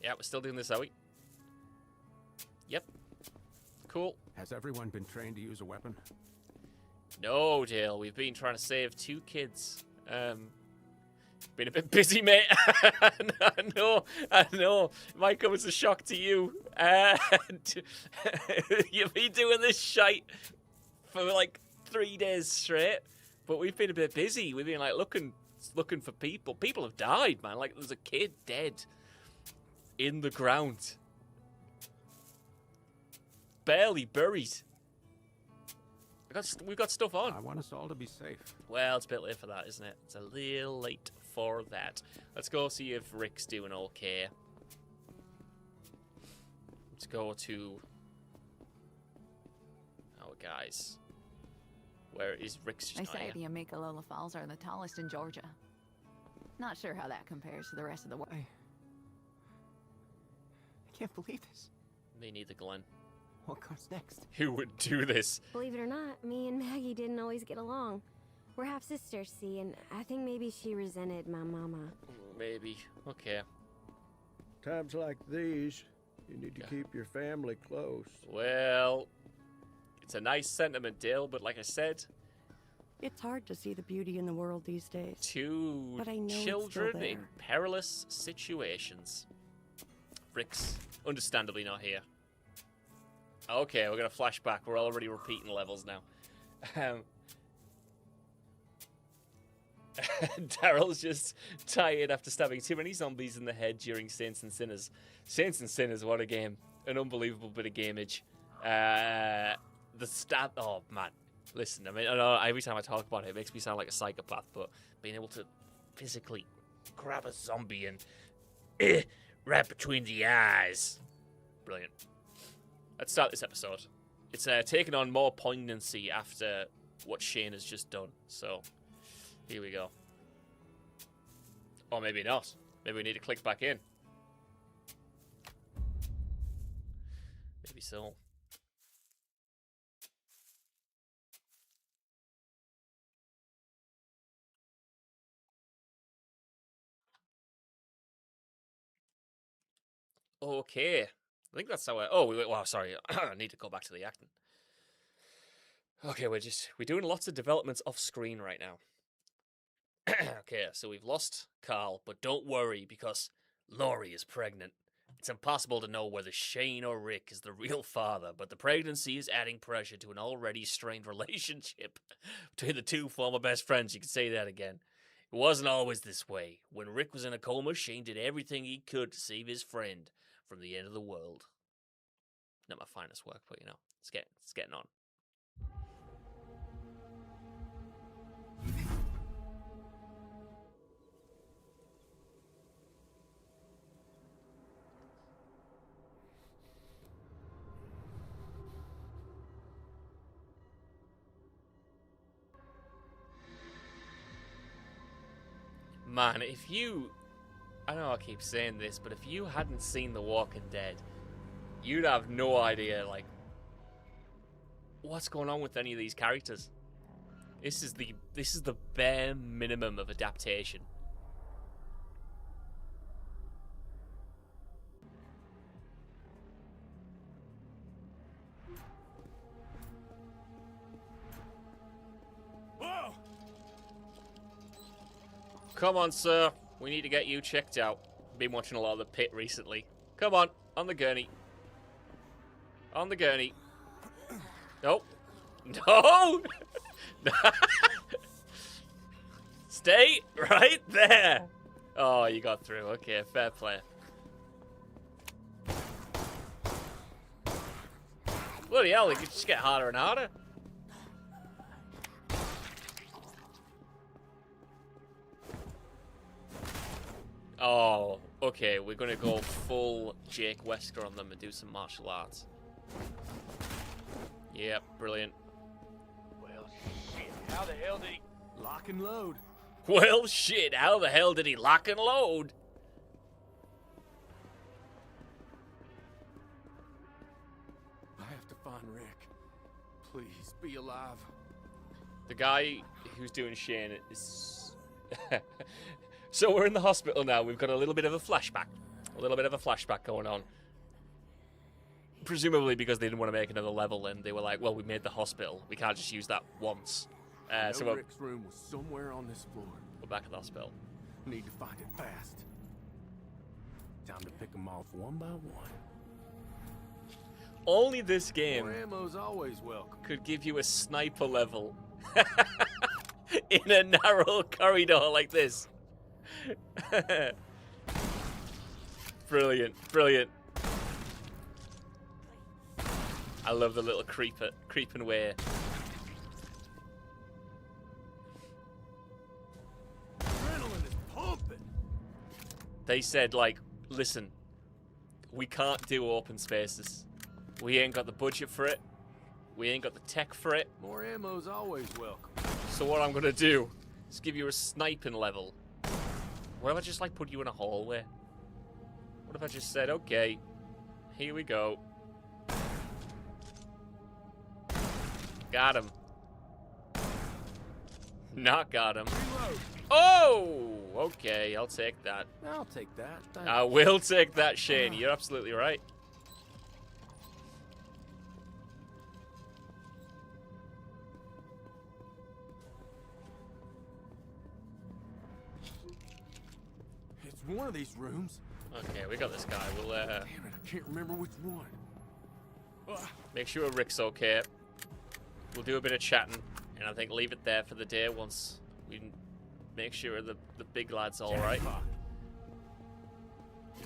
we're still doing this, are we? Yep. Cool. Has everyone been trained to use a weapon? No, Dale. We've been trying to save 2 kids. Been a bit busy, mate. I know. It might come as a shock to you. You've been doing this shite for like 3 days straight, but we've been a bit busy. We've been like looking for people. People have died, man. Like there's a kid dead in the ground, barely buried. We've got stuff on. I want us all to be safe. Well, it's a bit late for that, isn't it? It's a little late for that. Let's go see if Rick's doing okay. Let's go to... Oh, guys. Where is Rick's? They say the Amicalola Falls are the tallest in Georgia. Not sure how that compares to the rest of the world. I can't believe this. Me neither, Glenn. What comes next? Who would do this? Believe it or not, me and Maggie didn't always get along. We're half sisters, see, and I think maybe she resented my mama. Maybe. Okay. Times like these, you need to keep your family close. Well, it's a nice sentiment, Dale, but like I said, It's hard to see the beauty in the world these days. 2 But I know it's children still in there. perilous situations. Rick's understandably not here. Okay, we're gonna flash back. We're already repeating levels now. Daryl's just tired after stabbing too many zombies in the head during Saints and Sinners. Saints and Sinners, what a game. An unbelievable bit of gameage. The stab... Oh, man. Listen, I mean, I know every time I talk about it, it makes me sound like a psychopath, but being able to physically grab a zombie and... right between the eyes. Brilliant. Let's start this episode. It's taken on more poignancy after what Shane has just done. So, here we go. Or maybe not. Maybe we need to click back in. Maybe so. Okay. I think that's how I... Oh, wow, sorry. I need to go back to the acting. Okay, we're doing lots of developments off screen right now. Okay, so we've lost Carl, but don't worry because Laurie is pregnant. It's impossible to know whether Shane or Rick is the real father, but the pregnancy is adding pressure to an already strained relationship between the 2 former best friends. You can say that again. It wasn't always this way. When Rick was in a coma, Shane did everything he could to save his friend from the end of the world. Not my finest work, but you know, it's getting on. Man, if you... I know I keep saying this, but if you hadn't seen The Walking Dead, you'd have no idea, like, what's going on with any of these characters. This is the bare minimum of adaptation. Whoa! Come on, sir. We need to get you checked out. Been watching a lot of The Pit recently. Come on the gurney. On the gurney. Nope. No! Stay right there. Oh, you got through. Okay, fair play. Bloody hell, they could just get harder and harder. Oh, okay, we're gonna go full Jake Wesker on them and do some martial arts. Yep, brilliant. Well, shit. How the hell did he... Lock and load. Well, shit, how the hell did he lock and load? I have to find Rick. Please be alive. The guy who's doing Shane is... So we're in the hospital now. We've got a little bit of a flashback. A little bit of a flashback going on. Presumably because they didn't want to make another level, and they were like, well, we made the hospital. We can't just use that once. So Rick's room was somewhere on this floor. we're back at the hospital. Need to find it fast. Time to pick them off one by one. Only this game More ammo's always welcome. could give you a sniper level in a narrow corridor like this. Brilliant, brilliant. I love the little creeping way. Adrenaline is pumping. They said, like, listen, we can't do open spaces. We ain't got the budget for it. We ain't got the tech for it. More ammo's always welcome. So what I'm gonna do is give you a sniping level. What if I just, like, put you in a hallway? What if I just said, okay, here we go. Got him. Not got him. Reload. Oh! Okay, I'll take that. I'll take that. Thank I will take that, Shane. You're absolutely right. It's one of these rooms. Okay, we got this guy. We'll Damn it, I can't remember which one. make sure Rick's okay. We'll do a bit of chatting, and I think leave it there for the day once we make sure the big lad's all right.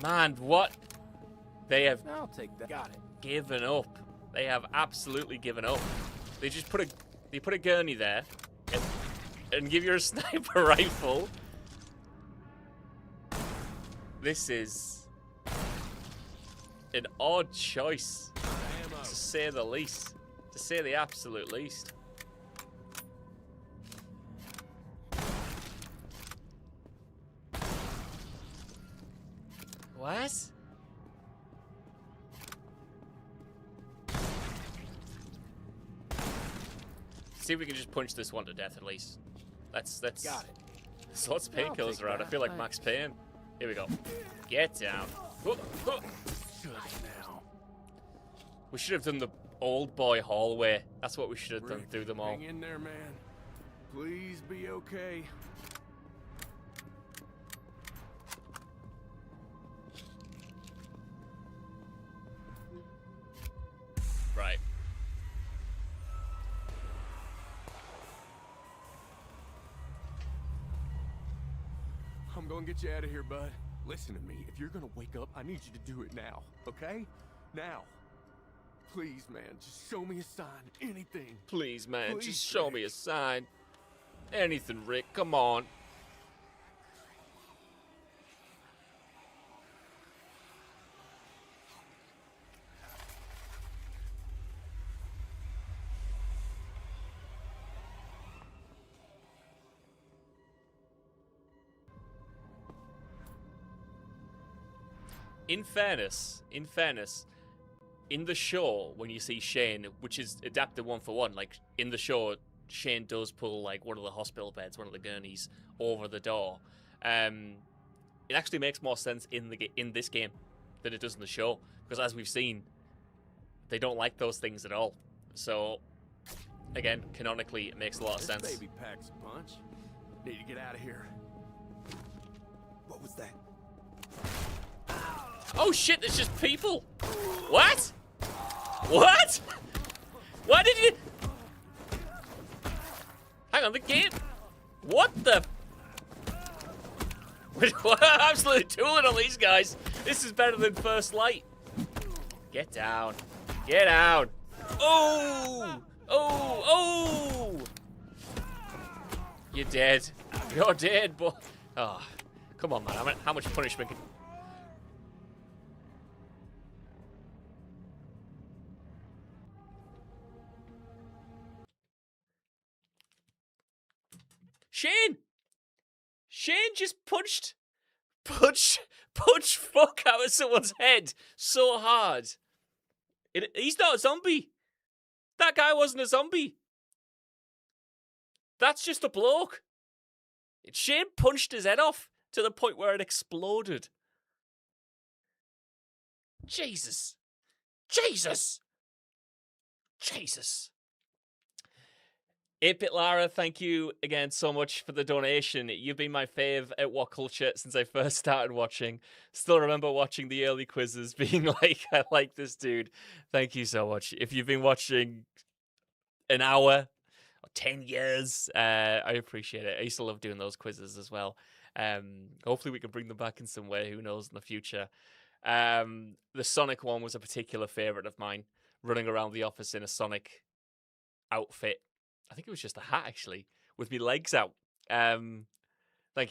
Man, what? They have I'll take that. Got it. given up. They have absolutely given up. They just put a gurney there and give you a sniper rifle. This is an odd choice, to say the least. To say the absolute least. What? See if we can just punch this one to death at least. That's Got it. So lots of Yeah, I'll painkillers take around. I that, feel like thanks. Max Payne. Here we go. Get down. Oh, oh. Good now. We should have done the old boy hallway. That's what we should have done Rick, through them all. hang in there, man. Please be okay. Right. I'm gonna get you out of here, bud. Listen to me. If you're gonna wake up, I need you to do it now, okay? Now. Please, man, just show me a sign. Anything. Please, man, Please, just show me a sign. Anything, Rick. Come on. In fairness, in the show, when you see Shane, which is adapted one for one, like in the show, Shane does pull like one of the hospital beds, one of the gurneys, over the door. It actually makes more sense in this game than it does in the show, because as we've seen, they don't like those things at all. So, again, canonically, it makes a lot of This sense. baby packs a punch. Need to get out of here. What was that? Oh shit, there's just people! What? What? Why did you... Hang on, the game... What the... We're absolutely tooling on these guys. This is better than First Light. Get down. Get down. Oh! Oh! Oh! You're dead. You're dead, boy. Oh, come on, man. How much punishment can... Shane! Shane just punched fuck out of someone's head so hard. He's not a zombie. That guy wasn't a zombie. That's just a bloke. Shane punched his head off to the point where it exploded. Jesus. Jesus. Jesus. 8-Bit Lara, thank you again so much for the donation. You've been my fave at What Culture since I first started watching. Still remember watching the early quizzes, being like, I like this dude. Thank you so much. If you've been watching an hour or 10 years, I appreciate it. I used to love doing those quizzes as well. Hopefully we can bring them back in some way. Who knows in the future. The Sonic one was a particular favorite of mine. Running around the office in a Sonic outfit. I think it was just a hat, actually, with me legs out. Thank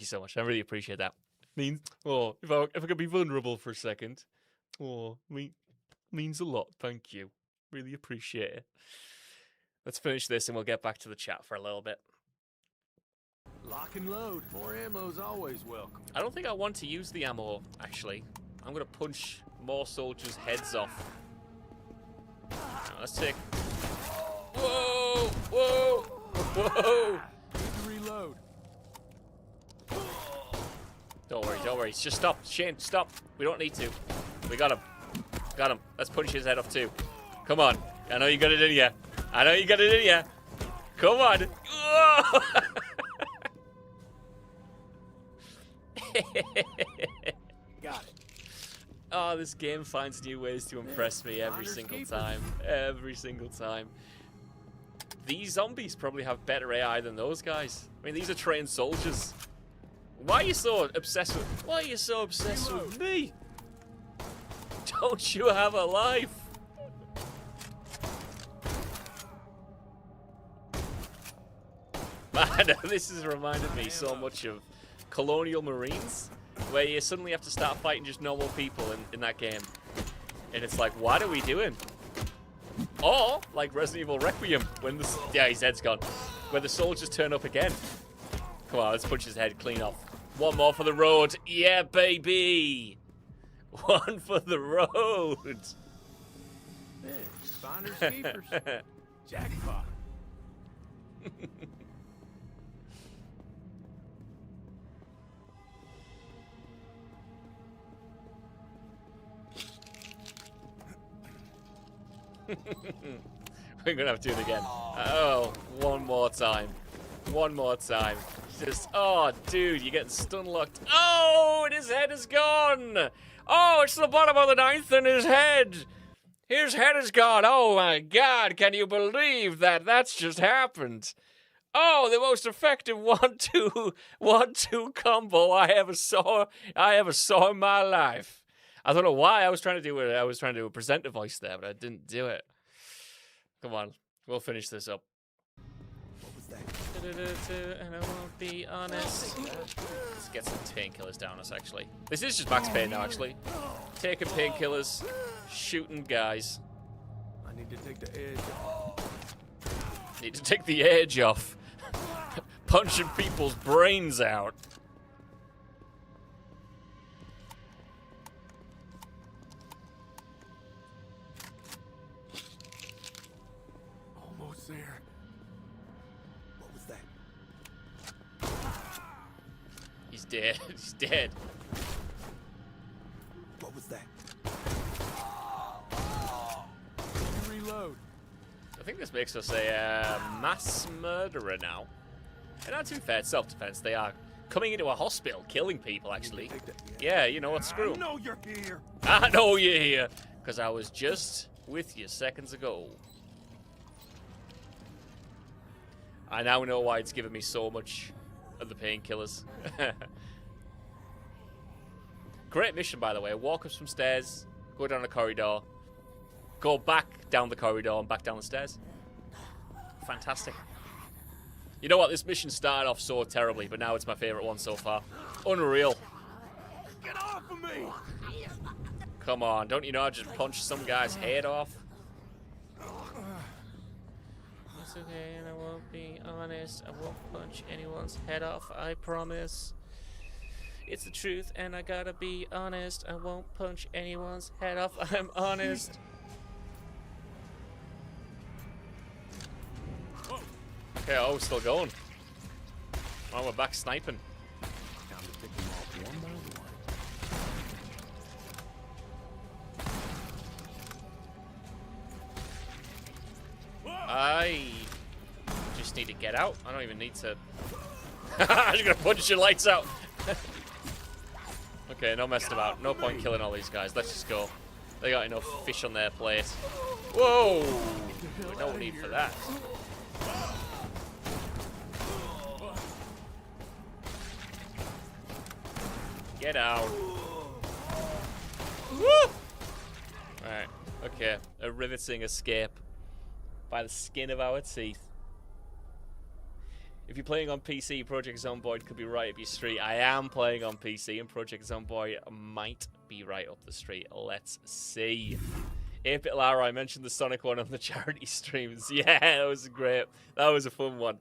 you so much. I really appreciate that. Means, oh, if I could be vulnerable for a second, oh, means a lot. Thank you. Really appreciate it. Let's finish this and we'll get back to the chat for a little bit. Lock and load. More ammo's always welcome. I don't think I want to use the ammo, actually. I'm going to punch more soldiers' heads off. Now, let's take... Whoa! Whoa! Whoa! Reload. Don't worry. Just stop. Shane, stop. We don't need to. We got him. Got him. Let's punch his head off too. Come on. I know you got it in you. Come on. Got it. Oh, this game finds new ways to impress me every single time. Every single time. These zombies probably have better AI than those guys. I mean, these are trained soldiers. Why are you so obsessed with me? Don't you have a life? Man, this has reminded me so much of Colonial Marines, where you suddenly have to start fighting just normal people in that game. And it's like, what are we doing? Or, like Resident Evil Requiem, when yeah, his head's gone. When the soldiers turn up again. Come on, let's punch his head clean off. One more for the road. Yeah, baby! One for the road. Hey, finders keepers. Jackpot. We're gonna have to do it again. Oh, one more time. Just, oh, dude, you're getting stun locked. Oh, and his head is gone. Oh, it's the bottom of the ninth and his head. His head is gone. Oh my God, can you believe that? That's just happened. Oh, the most effective 1-2 combo I ever saw in my life. I don't know why I was trying to do it. I was trying to do a presenter voice there, but I didn't do it. Come on, we'll finish this up. What was that? And I won't be honest. Let's get some painkillers down us, actually. This is just Max Payne now, actually. Taking painkillers, shooting guys. I need to take the edge off. Need to take the edge off. Punching people's brains out. Almost there. What was that? He's dead. He's dead. What was that? Reload. I think this makes us a mass murderer now. And not too fair, it's self-defense. They are coming into a hospital, killing people, actually. Yeah, you know what, screw 'em. I know you're here. I know you're here, because I was just with you seconds ago. I now know why it's given me so much of the painkillers. Great mission, by the way. Walk up some stairs, go down a corridor, go back down the corridor and back down the stairs. Fantastic. You know what? This mission started off so terribly, but now it's my favourite one so far. Unreal. Get off of me! Come on, don't you know I just punched some guy's head off? It's okay, and I won't be honest. I won't punch anyone's head off, I promise. It's the truth, and I gotta be honest. I won't punch anyone's head off, I'm honest. Okay, oh, we're still going. Oh, we're back sniping. Time to pick them off one by one. I just need to get out. I don't even need to. I'm just gonna punch your lights out. Okay, no messing about. No point killing all these guys. Let's just go. They got enough fish on their plate. Whoa! No need for that. Get out. Woo! Alright, okay. A riveting escape by the skin of our teeth. If you're playing on PC, Project Zomboid could be right up your street. I am playing on PC, and Project Zomboid might be right up the street. Let's see. 8-Bit Lara, I mentioned the Sonic one on the charity streams. Yeah, that was great. That was a fun one.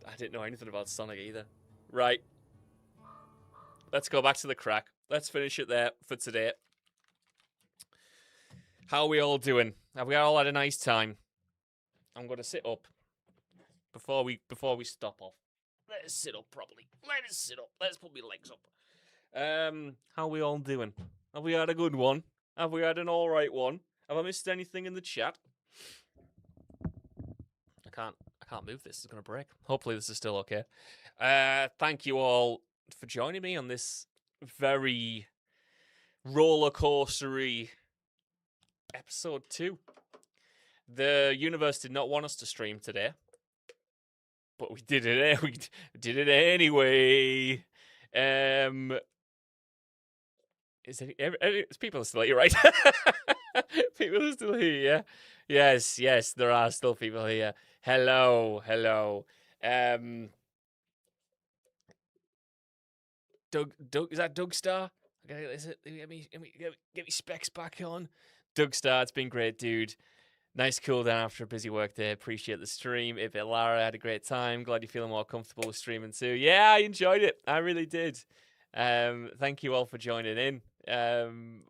I didn't know anything about Sonic either. Right. Let's go back to the crack. Let's finish it there for today. How are we all doing? Have we all had a nice time? I'm going to sit up before we stop off. Let us sit up properly. Let us sit up. Let's put my legs up. How are we all doing? Have we had a good one? Have we had an all right one? Have I missed anything in the chat? I can't move this. It's going to break. Hopefully this is still okay. Thank you all for joining me on this very roller coastery episode 2. The universe did not want us to stream today, but we did it. We did it anyway. People are still here, right? People are still here. Yeah? Yes, there are still people here. Hello. Doug, is that Doug Star? Okay, is it? Get me specs back on. Doug Star, it's been great, dude. Nice cool down after a busy work day. Appreciate the stream. 8-Bit Lara, had a great time. Glad you're feeling more comfortable with streaming too. Yeah, I enjoyed it. I really did. Thank you all for joining in.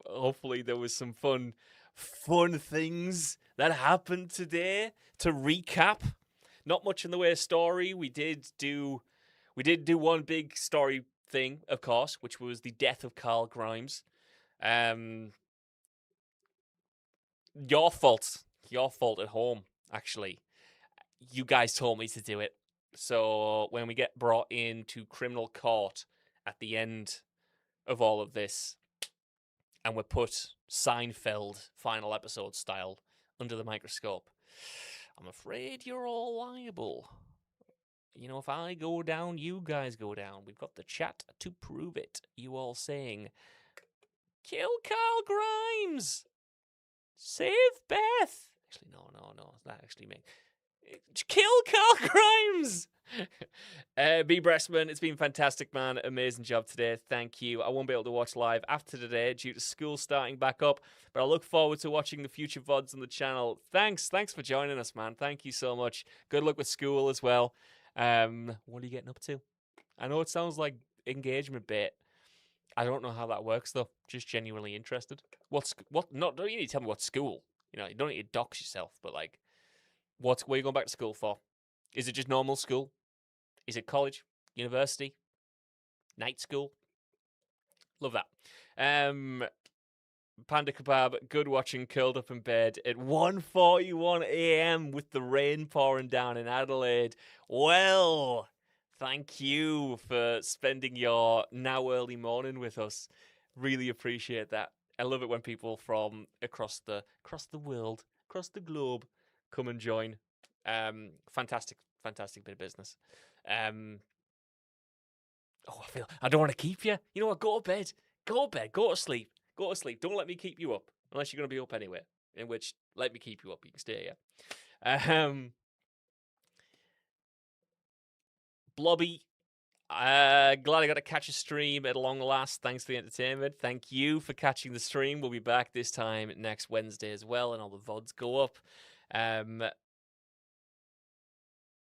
Hopefully there was some fun things that happened today. To recap, not much in the way of story. We did do one big story thing, of course, which was the death of Carl Grimes. Your fault at home, actually. You guys told me to do it. So when we get brought into criminal court at the end of all of this, and we're put Seinfeld final episode style under the microscope, I'm afraid you're all liable. You know, if I go down, you guys go down. We've got the chat to prove it. You all saying, kill Carl Grimes! Save Beth! Actually, no. That actually me. Kill Carl Grimes! B. Breastman, it's been fantastic, man. Amazing job today. Thank you. I won't be able to watch live after today due to school starting back up, but I look forward to watching the future VODs on the channel. Thanks for joining us, man. Thank you so much. Good luck with school as well. What are you getting up to? I know it sounds like engagement bait. I don't know how that works though. Just genuinely interested. What? Not. Don't you need to tell me what school? You know, you don't need to dox yourself. But like, where are you going back to school for? Is it just normal school? Is it college, university, night school? Love that. Panda Kebab, good watching, curled up in bed at 1:41 a.m. with the rain pouring down in Adelaide. Well, thank you for spending your now early morning with us. Really appreciate that. I love it when people from across the world, across the globe, come and join. Fantastic bit of business. I don't want to keep you. You know what? Go to bed. Go to sleep. Don't let me keep you up unless you're going to be up anyway. in which let me keep you up. You can stay here. Blobby, glad I got to catch a stream at long last. Thanks for the entertainment. Thank you for catching the stream. We'll be back this time next Wednesday as well, and all the VODs go up.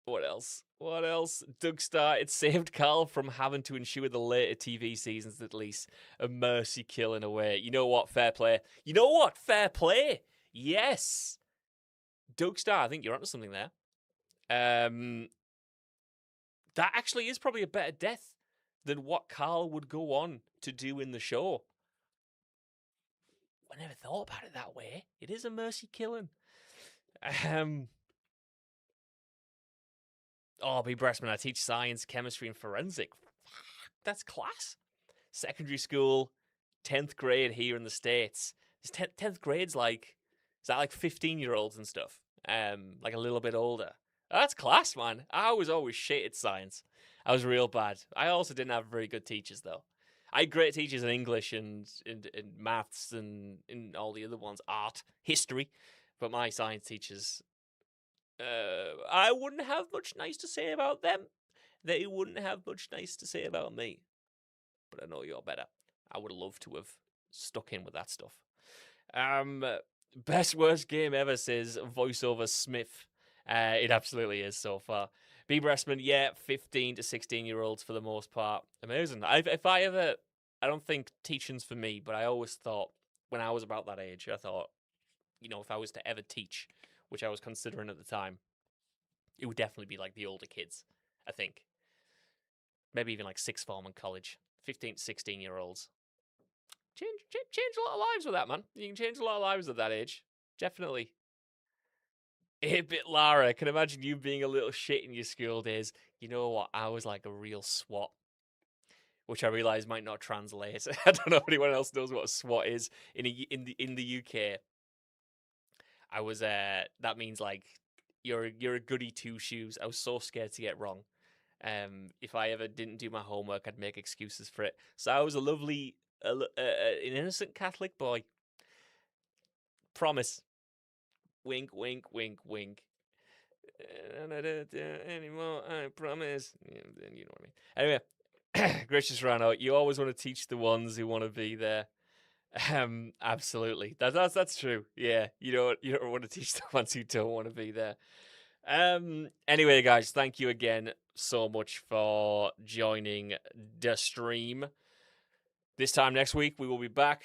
What else? What else? Dougstar, it saved Carl from having to ensure the later TV seasons at least. A mercy kill in a way. You know what? Fair play. You know what? Fair play. Yes. Dougstar, I think you're onto something there. That actually is probably a better death than what Carl would go on to do in the show. I never thought about it that way. It is a mercy killing. Oh, B. Breastman, I teach science, chemistry, and forensic. That's class. Secondary school, 10th grade here in the States. 10th grade's like, is that like 15-year-olds and stuff? Like a little bit older. That's class, man. I was always shit at science. I was real bad. I also didn't have very good teachers, though. I had great teachers in English and in maths and in all the other ones, art, history. But my science teachers, I wouldn't have much nice to say about them. They wouldn't have much nice to say about me. But I know you're better. I would love to have stuck in with that stuff. Best worst game ever, says VoiceOver Smith. It absolutely is so far. B. Breastman, yeah, 15 to 16-year-olds for the most part. Amazing. I don't think teaching's for me, but I always thought, when I was about that age, I thought, you know, if I was to ever teach, which I was considering at the time, it would definitely be like the older kids, I think. Maybe even like sixth form in college. 15 to 16-year-olds. Change a lot of lives with that, man. You can change a lot of lives at that age. Definitely. 8-bit Lara, I can imagine you being a little shit in your school days. You know what? I was like a real SWAT, which I realise might not translate. I don't know if anyone else knows what a SWAT is in the UK. I was that means like you're a goody two shoes. I was so scared to get wrong. If I ever didn't do my homework, I'd make excuses for it. So I was a lovely, an innocent Catholic boy. Promise. Wink, wink, wink, wink. Anymore, I promise. Yeah, you know what I mean. Anyway, Gracious Rano, you always want to teach the ones who want to be there. Absolutely. That's true. Yeah, you don't want to teach the ones who don't want to be there. Anyway, guys, thank you again so much for joining the stream. This time next week we will be back.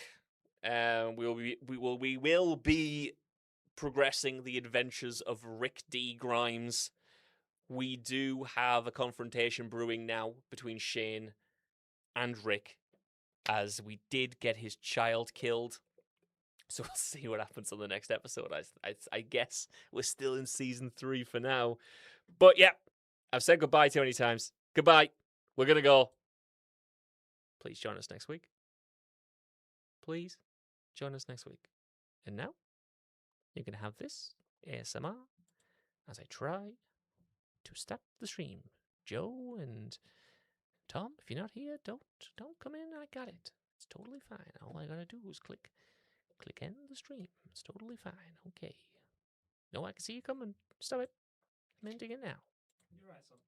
We will be progressing the adventures of Rick D. Grimes. We do have a confrontation brewing now between Shane and Rick, as we did get his child killed. So we'll see what happens on the next episode. I guess we're still in season 3 for now. But yeah, I've said goodbye too many times. Goodbye. We're going to go. Please join us next week. Please join us next week. And now, you can have this ASMR as I try to stop the stream. Joe and Tom, if you're not here, don't come in. I got it. It's totally fine. All I gotta do is click end the stream. It's totally fine. Okay. No, I can see you coming. Stop it. I'm ending it now. You're right, son.